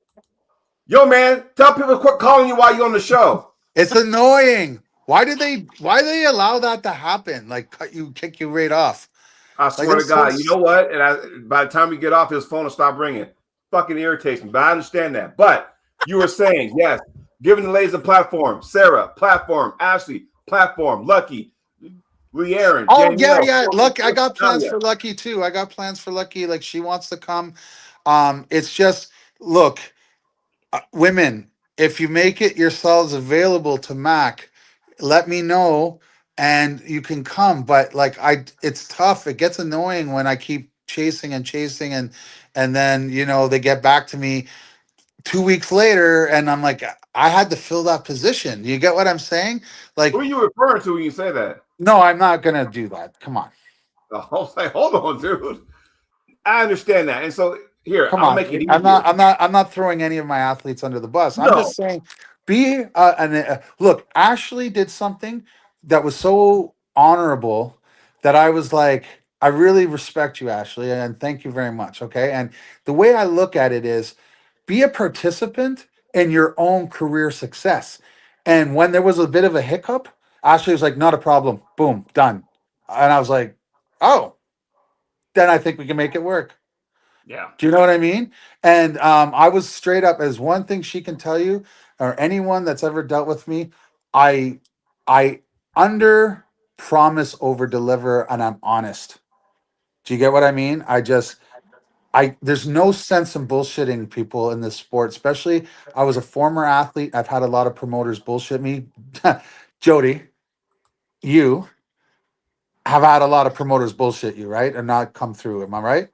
S1: Yo, man, tell people to quit calling you while you're on the show.
S4: It's annoying. Why they allow that to happen? Like kick you right off.
S1: I
S4: Like
S1: swear to
S4: that's so
S1: God. You know what? And by the time we get off, his phone will stop ringing. Fucking irritates me, but I understand that. But you were saying, yes, giving the ladies a platform. Sarah, platform. Ashley, platform. Lucky, Leanne,
S4: Oh yeah,
S1: Danielle,
S4: yeah. Look, I got plans
S1: Nadia.
S4: for Lucky too. I got plans for Lucky. Like she wants to come. It's just look, women, if you make it yourselves available to Mac, let me know and you can come. But like it's tough. It gets annoying when I keep chasing and chasing and then they get back to me 2 weeks later and I'm like, I had to fill that position. You get what I'm saying?
S1: Who
S4: Like,
S1: are you referring to when you say that?
S4: no, I'm not gonna do that. Come on.
S1: I was like, hold on, dude. I understand that. And so here,
S4: Come
S1: I'll
S4: on.
S1: make it
S4: I'm
S1: easier.
S4: not. I'm not. I'm not throwing any of my athletes under the bus. I'm
S1: No.
S4: just saying, be look. Ashley did something that was so honorable that I was like, I really respect you, Ashley, and thank you very much. Okay, and the way I look at it is, be a participant in your own career success. And when there was a bit of a hiccup, Ashley was like, not a problem. Boom, done. And I was like, oh, then I think we can make it work.
S1: Yeah.
S4: Do you know what I mean? And I was straight up as one thing she can tell you, or anyone that's ever dealt with me, I I under promise over deliver and I'm honest. Do you get what I mean? I there's no sense in bullshitting people in this sport, especially I was a former athlete. I've had a lot of promoters bullshit me. Jody, you have had a lot of promoters bullshit you, right? And not come through. Am I right?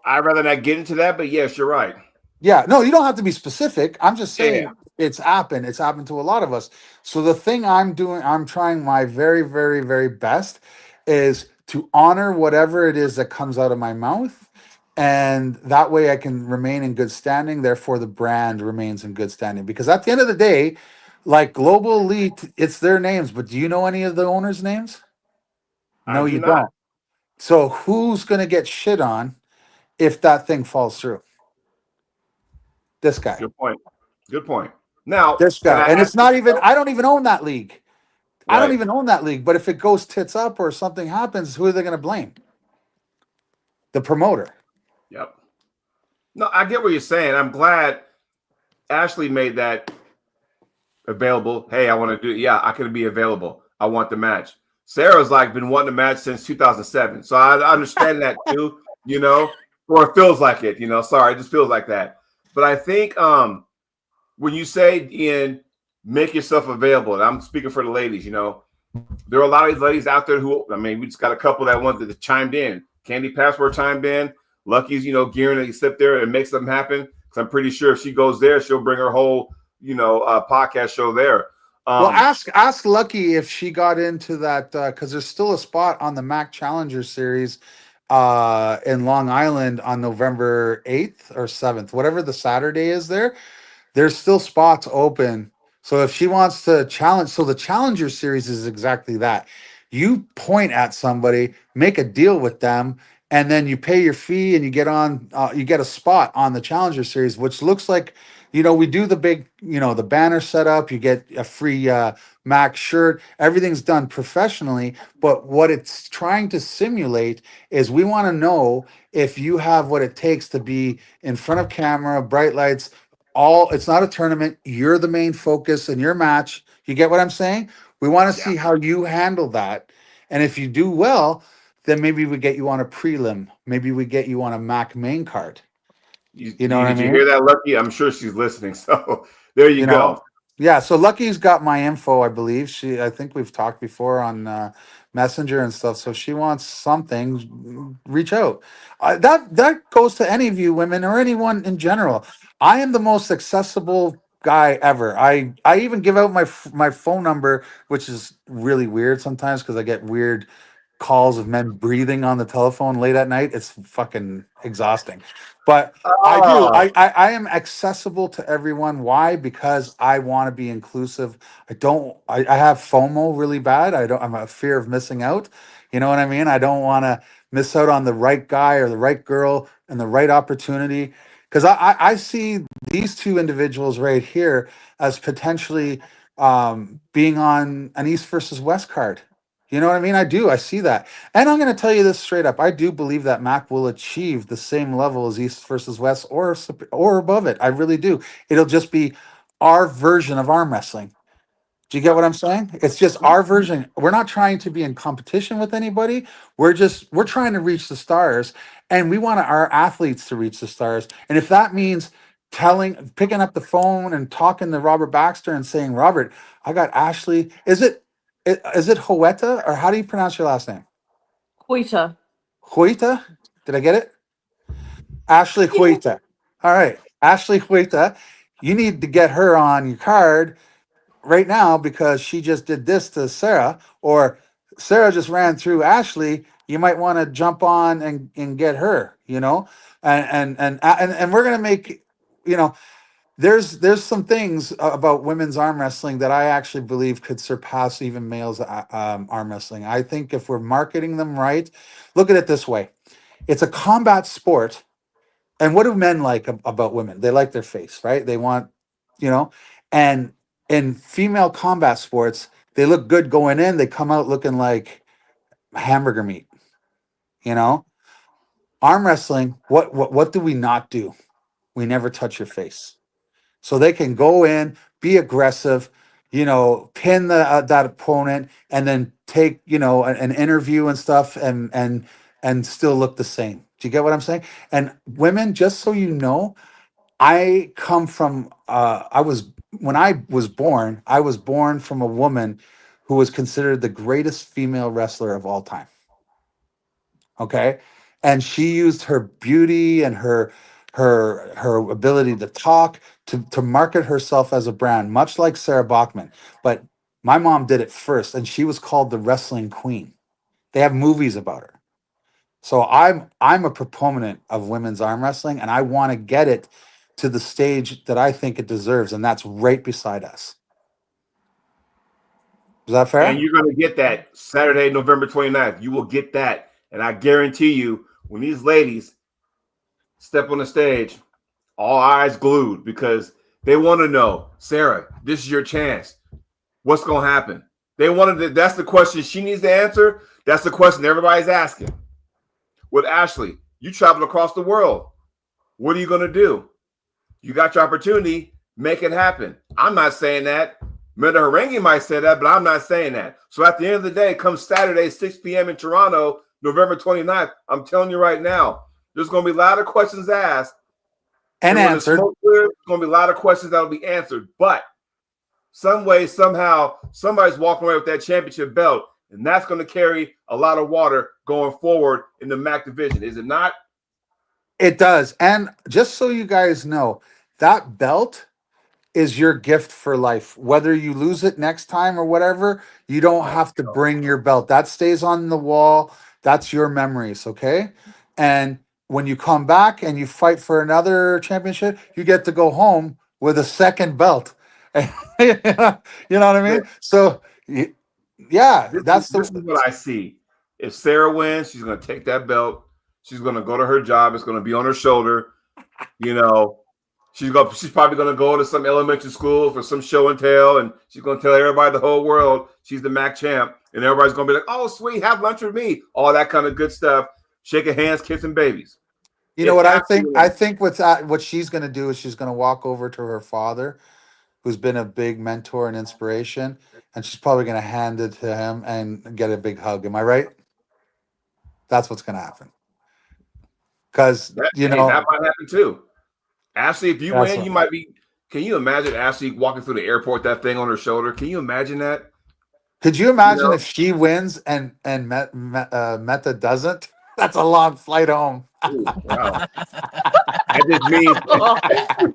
S1: I'd rather not get into that, but yes, you're right.
S4: Yeah, no, you don't have to be specific. I'm just
S1: Yeah.
S4: saying it's happened. It's happened to a lot of us. So the thing I'm doing, I'm trying my very, very, very best is to honor whatever it is that comes out of my mouth. And that way I can remain in good standing. Therefore, the brand remains in good standing. Because at the end of the day, like Global Elite, it's their names. But do you know any of the owners' names?
S1: I
S4: No,
S1: do
S4: you
S1: not.
S4: don't. So who's going to get shit on if that thing falls through? This guy.
S1: Good point. Good point. Now,
S4: This
S1: can
S4: guy.
S1: I
S4: And
S1: ask
S4: it's
S1: you
S4: not even,
S1: something?
S4: I don't even own that league. I don't
S1: Right.
S4: even own that league. But if it goes tits up or something happens, who are they going to blame? The promoter.
S1: Yep. No, I get what you're saying. I'm glad Ashley made that available. Hey, I want to do. Yeah, I can be available. I want the match. Sarah's like been wanting the match since 2007, so I understand that too. Or it feels like it. Sorry, it just feels like that. But I think when you say Ian, make yourself available, and I'm speaking for the ladies. There are a lot of these ladies out there who, I mean, we just got a couple that wanted to chimed in. Candy Password chimed in. Lucky's, gearing to sit there and make something happen. Because I'm pretty sure if she goes there, she'll bring her whole, podcast show there.
S4: Well,
S1: Um,
S4: ask Lucky if she got into that because there's still a spot on the Mac Challenger Series in Long Island on November 8th or 7th, whatever the Saturday is there. There's still spots open. So if she wants to challenge, so the Challenger Series is exactly that. You point at somebody, make a deal with them, and then you pay your fee and you get on. You get a spot on the Challenger Series, which looks like We do the big, the banner setup. You get a free Mac shirt. Everything's done professionally. But what it's trying to simulate is we want to know if you have what it takes to be in front of camera, bright lights. It's not a tournament. You're the main focus in your match. You get what I'm saying? We want to
S1: Yeah.
S4: see how you handle that. And if you do well, then maybe we get you on a prelim. Maybe we get you on a Mac main card. You know what I
S1: Did you
S4: mean?
S1: hear that, Lucky? I'm sure she's listening. So there you
S4: You know?
S1: go.
S4: Yeah, so Lucky's got my info, I believe. I think we've talked before on Messenger and stuff. So she wants something, reach out. That goes to any of you women or anyone in general. I am the most accessible guy ever. I even give out my phone number, which is really weird sometimes because I get weird calls of men breathing on the telephone late at night. It's fucking exhausting. But I do.
S1: Oh,
S4: I am accessible to everyone. Why? Because I want to be inclusive. I don't. I have FOMO really bad. I don't. I'm a fear of missing out. You know what I mean? I don't want to miss out on the right guy or the right girl and the right opportunity. Because I see these two individuals right here as potentially being on an East versus West card. You know what I mean? I do. I see that. And I'm going to tell you this straight up. I do believe that Mac will achieve the same level as East versus West or above it. I really do. It'll just be our version of arm wrestling. Do you get what I'm saying? It's just our version. We're not trying to be in competition with anybody. We're trying to reach the stars, and we want our athletes to reach the stars. And if that means picking up the phone and talking to Robert Baxter and saying, "Robert, I got Ashley. Is it Hoeta, or how do you pronounce your last name?
S3: Hoeta.
S4: Hoeta? Did I get it? Ashley
S3: Yeah.
S4: Hoeta. All right, Ashley Hoeta. You need to get her on your card right now because she just did this to Sarah, or Sarah just ran through Ashley. You might want to jump on and get her, and we're gonna make, you know, there's some things about women's arm wrestling that I actually believe could surpass even males arm wrestling. I think if we're marketing them right, look at it this way: it's a combat sport, and what do men like about women? They like their face, right? They want, you know, and in female combat sports, they look good going in. They come out looking like hamburger meat. You know, arm wrestling. What do we not do? We never touch your face, so they can go in, be aggressive, pin that opponent, and then take an interview and stuff, and still look the same. Do you get what I'm saying? And women, just so you know, I come from I was when I was born from a woman who was considered the greatest female wrestler of all time. Okay. And she used her beauty and her ability to talk to market herself as a brand, much like Sarah Bachman. But my mom did it first, and she was called the wrestling queen. They have movies about her. So I'm a proponent of women's arm wrestling, and I want to get it to the stage that I think it deserves, and that's right beside us. Is that
S1: and
S4: fair?
S1: you're going to get that Saturday, November 29th. You will get that. And I guarantee you, when these ladies step on the stage, all eyes glued because they want to know, Sarah, this is your chance. What's going to happen? They wanted to, that's the question she needs to answer. That's the question everybody's asking. With Ashley, you traveled across the world. What are you going to do? You got your opportunity. Make it happen. I'm not saying that. Meta Harangi might say that, but I'm not saying that. So at the end of the day, come Saturday, 6 p.m. in Toronto, November 29th, I'm telling you right now, there's going to be a lot of questions asked.
S4: And
S1: when the
S4: answered.
S1: smoke clears, there's going to be a lot of questions that will be answered. But some way, somehow, somebody's walking away with that championship belt, and that's going to carry a lot of water going forward in the MAC division. Is it not?
S4: It does. And just so you guys know, that belt is your gift for life. Whether you lose it next time or whatever, you don't
S1: Oh,
S4: have to bring your belt. That stays on the wall. That's your memories, okay? And when you come back and you fight for another championship, you get to go home with a second belt. You know what I mean? So, yeah, that's
S1: this is what I see. If Sarah wins, she's going to take that belt. She's going to go to her job. It's going to be on her shoulder. You know, She's probably gonna go to some elementary school for some show and tell, and she's gonna tell everybody, the whole world, she's the MAC champ, and everybody's gonna be like, "Oh, sweet, have lunch with me," all that kind of good stuff, shaking hands, kissing babies.
S4: You know
S1: It's
S4: what I think?
S1: absolutely
S4: I think what she's going to do is she's going to walk over to her father, who's been a big mentor and inspiration, and she's probably going to hand it to him and get a big hug. Am I right? That's what's going to happen. Because
S1: that. Hey, that might happen too. Ashley, if you
S4: that's
S1: win,
S4: what,
S1: you might be. Can you imagine Ashley walking through the airport, that thing on her shoulder? Can you imagine that?
S4: could you
S1: You
S4: imagine
S1: know?
S4: if she wins and Meta doesn't? That's a long flight home.
S1: Ooh, wow. That just means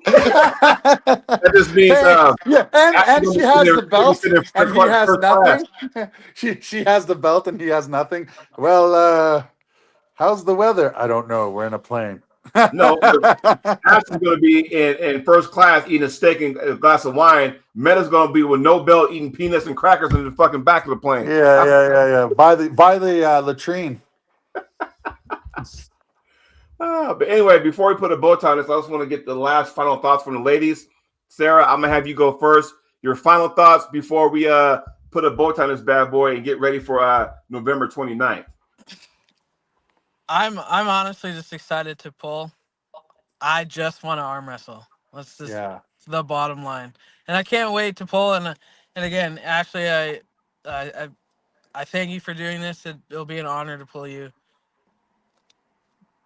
S1: that just means
S4: Hey, yeah,
S1: Ashley's
S4: and
S1: gonna
S4: she
S1: be sitting
S4: has
S1: there,
S4: the
S1: gonna be
S4: belt
S1: sitting in
S4: and he has
S1: first class.
S4: nothing. She has the belt and he has nothing. Well, how's the weather? I don't know. We're in a plane.
S1: No, Ashley's gonna be in first class eating a steak and a glass of wine. Meta's gonna be with no belt eating peanuts and crackers in the fucking back of the plane.
S4: Yeah. By the latrine.
S1: But anyway, before we put a bow tie on this, I just want to get the last final thoughts from the ladies. Sarah, I'm gonna have you go first. Your final thoughts before we put a bow tie on this bad boy and get ready for November 29th.
S2: I'm honestly just excited to pull. I just want to arm wrestle. That's just
S4: Yeah.
S2: the bottom line, and I can't wait to pull. And again, Ashley, I I thank you for doing this. It'll be an honor to pull you.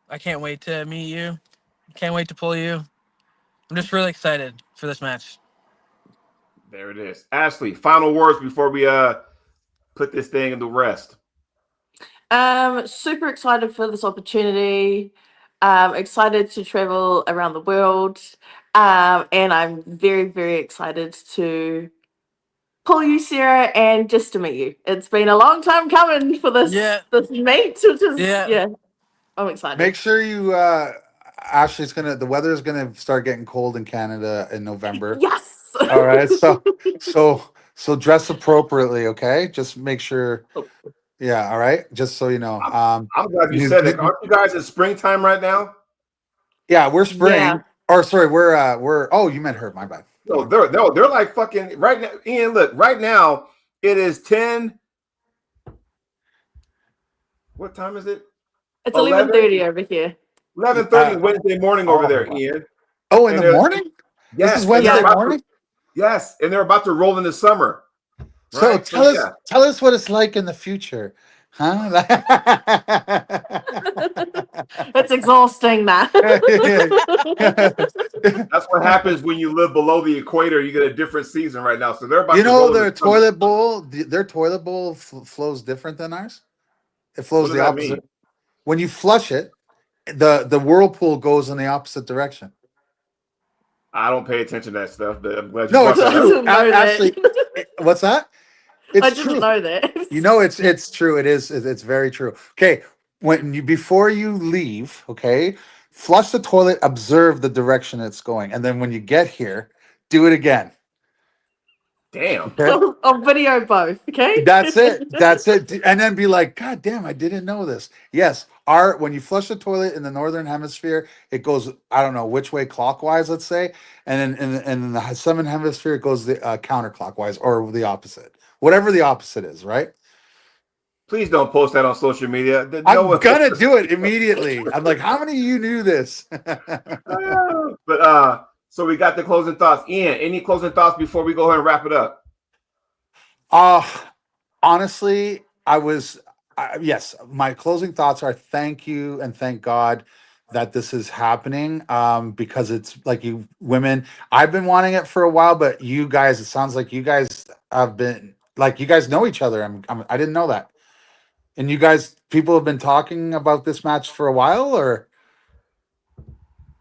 S2: I can't wait to meet you. Can't wait to pull you. I'm just really excited for this match.
S1: There it is. Ashley, final words before we put this thing into rest.
S3: Super excited for this opportunity. Excited to travel around the world. And I'm very, very excited to pull you, Sarah, and just to meet you. It's been a long time coming for
S2: Yeah,
S3: this meet, which is
S2: yeah.
S3: yeah, I'm excited.
S4: Make sure you Ashley, the weather is gonna start getting cold in Canada in November.
S3: Yes.
S4: All right. So dress appropriately, okay? Just make sure. Yeah, all right. Just so you know.
S1: I'm glad you
S4: You,
S1: said that.
S4: you
S1: Aren't you guys in springtime right now?
S4: yeah, we're
S3: Yeah.
S4: spring. Or sorry, we're oh, you meant her, my bad.
S1: No, they're like fucking right now. Ian, look, right now it is 10. What time is it?
S3: It's
S1: 11?
S3: 11:30 over here.
S1: 11:30 Wednesday morning over there,
S4: Oh,
S1: Ian.
S4: oh, in
S1: And
S4: the
S1: they're
S4: morning? This is
S1: yes, and they're
S4: Wednesday
S3: Yeah.
S1: about to
S4: morning?
S1: yes, and they're about to roll into summer.
S4: So
S1: Right? So yeah.
S4: tell us what it's like in the future. Huh?
S3: It's exhausting now.
S1: That's what happens when you live below the equator. You get a different season right now. So they're about
S4: You
S1: to
S4: know
S1: roll into
S4: their
S1: summer.
S4: toilet bowl, their toilet bowl flows different than ours. It
S1: What
S4: flows
S1: does
S4: the
S1: that mean?
S4: opposite. When you flush it, the whirlpool goes in the opposite direction.
S1: I don't pay attention to that stuff, but I'm glad you
S4: No,
S1: brought
S4: it's
S3: I
S1: that up.
S4: true.
S3: didn't know
S4: Actually,
S3: that.
S4: what's that?
S3: I
S4: It's
S3: didn't
S4: true.
S3: know that.
S4: You know, it's true. It is. It's very true. Okay, when you before you leave, okay, flush the toilet. Observe the direction it's going, and then when you get here, do it again.
S1: Damn.
S4: Okay,
S3: I'll video both, okay?
S4: that's it. That's it. And then be like, God damn, I didn't know this. Yes, our when you flush the toilet in the northern hemisphere, it goes I don't know which way clockwise, let's say, and then in the southern hemisphere, it goes the counterclockwise or the opposite, whatever the opposite is, right?
S1: Please don't post that on social media. No
S4: I'm
S1: one.
S4: gonna do it immediately. I'm like, how many of you knew this?
S1: But so we got the closing thoughts. Ian, any closing thoughts before we go ahead and wrap it up?
S4: uh honestly, yes, my closing thoughts are thank you and thank God that this is happening. Because it's like you women, I've been wanting it for a while, but you guys, it sounds like you guys have been like you guys know each other. I didn't know that. And you guys, people have been talking about this match for a while, or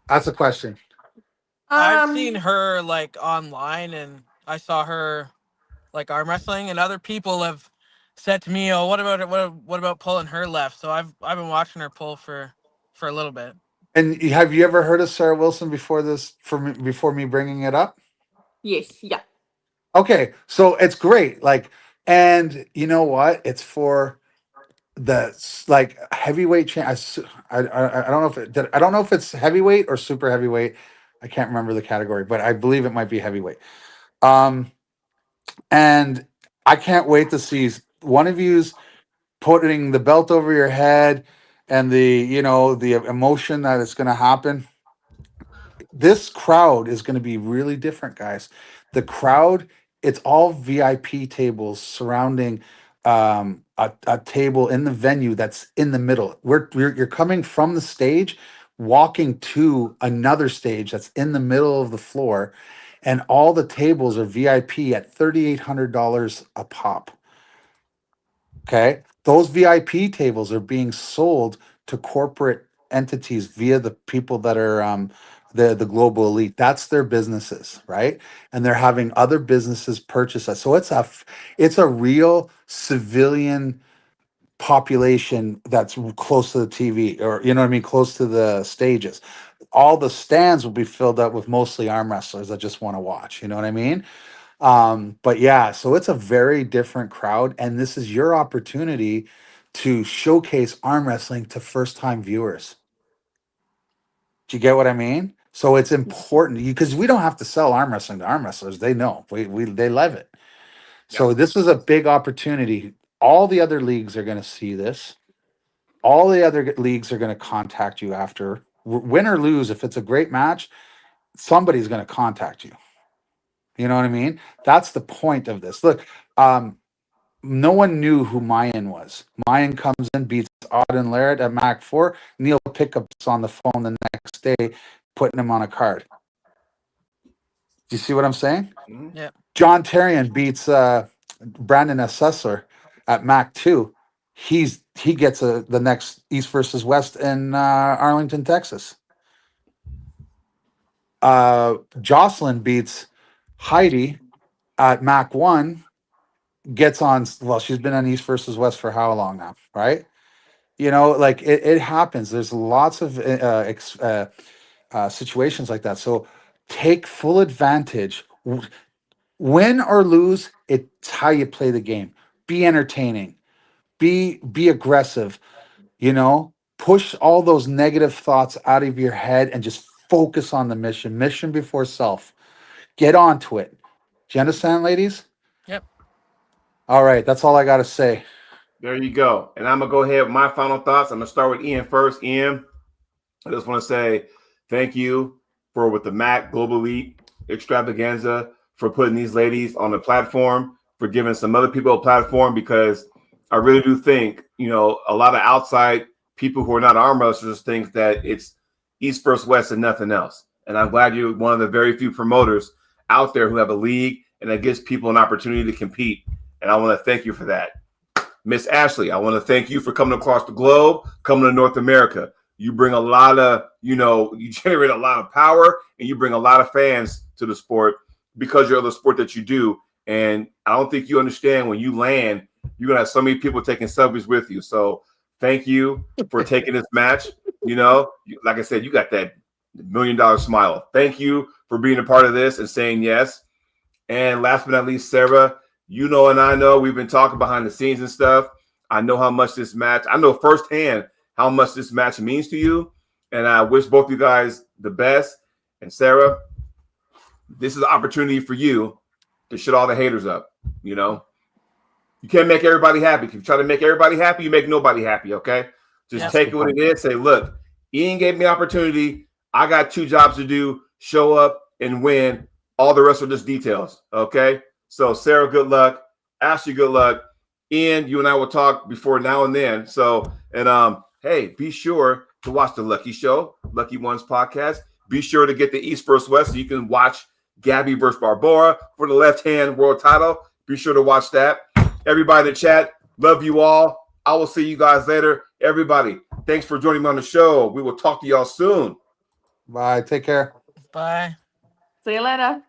S4: that's a question.
S2: I've seen
S3: Um,
S2: her like online, and I saw her like arm wrestling, and other people have said to me, "Oh, what about it? What about pulling her left?" So I've been watching her pull for a little bit.
S4: And have you ever heard of Sarah Wilson before this? Before me bringing it up?
S3: yes, yeah.
S4: Okay, so it's great. Like, and you know what? It's for the like heavyweight champ. I don't know if I don't know if it's heavyweight or super heavyweight. I can't remember the category, but I believe it might be heavyweight. Um, and I can't wait to see one of you's putting the belt over your head and the emotion that is going to happen. This crowd is going to be really different, guys. The crowd, it's all VIP tables surrounding a table in the venue that's in the middle. You're coming from the stage, walking to another stage that's in the middle of the floor, and all the tables are VIP at $3,800 a pop. Okay. Those VIP tables are being sold to corporate entities via the people that are the global elite. That's their businesses, right? And they're having other businesses purchase that. So it's a real civilian population that's close to the TV, or you know what I mean, close to the stages. All the stands will be filled up with mostly arm wrestlers that just want to watch. You know what I mean? But yeah, so it's a very different crowd, and this is your opportunity to showcase arm wrestling to first time viewers. Do you get what I mean? So it's important because we don't have to sell arm wrestling to arm wrestlers. They know they love it.
S1: Yeah.
S4: So this is a big opportunity. All the other leagues are going to see this. All the other leagues are going to contact you after, win or lose. If it's a great match, somebody's going to contact you. You know what I mean? That's the point of this. Look, no one knew who Mayan was. Mayan comes in, beats Auden Laird at Mac 4. Neil Pickup's on the phone the next day, putting him on a card. Do you see what I'm saying?
S1: Mhm.
S2: Yep.
S4: John Terrian beats Brandon Assessor at Mac 2. He gets the next East versus West in Arlington, Texas. Jocelyn beats Heidi at Mac 1. Gets on, well, she's been on East versus West for how long now, right? Like it happens. There's lots of situations like that. So take full advantage. Win or lose, it's how you play the game. Be entertaining. Be aggressive. Push all those negative thoughts out of your head and just focus on the mission. Mission before self. Get onto it. Do you understand, ladies?
S2: Yep.
S4: All right, that's all I got to say.
S1: There you go. And I'm going to go ahead with my final thoughts. I'm going to start with Ian first. Ian, I just want to say thank you with the Mac Global Elite Extravaganza for putting these ladies on the platform, for giving some other people a platform, because I really do think, a lot of outside people who are not arm wrestlers think that it's East versus West and nothing else. And I'm glad you're one of the very few promoters out there who have a league and that gives people an opportunity to compete. And I want to thank you for that. Miss Ashley, I want to thank you for coming across the globe, coming to North America. You bring a lot of, you generate a lot of power, and you bring a lot of fans to the sport because you're the sport that you do. And I don't think you understand, when you land, you're going to have so many people taking selfies with you. So thank you for taking this match. Like I said, you got that $1 million smile. Thank you for being a part of this and saying yes. And last but not least, Sarah, and I know we've been talking behind the scenes and stuff. I know how much this match, I know firsthand how much this match means to you. And I wish both you guys the best. And Sarah, this is an opportunity for you to shut all the haters up. You can't make everybody happy. If you try to make everybody happy, you make nobody happy, okay? Just take it what it is. Say, look, Ian gave me opportunity. I got 2 jobs to do: show up and win. All the rest are just details, okay? So, Sarah, good luck. Ashley, good luck. Ian, you and I will talk before now and then. So, and hey, be sure to watch the Lucky Show, Lucky Ones podcast. Be sure to get the East versus West so you can watch Gabby versus Barbora for the left-hand world title. Be sure to watch that. Everybody in the chat, love you all. I will see you guys later. Everybody, thanks for joining me on the show. We will talk to y'all soon.
S4: Bye. Take care.
S2: Bye.
S3: See you later.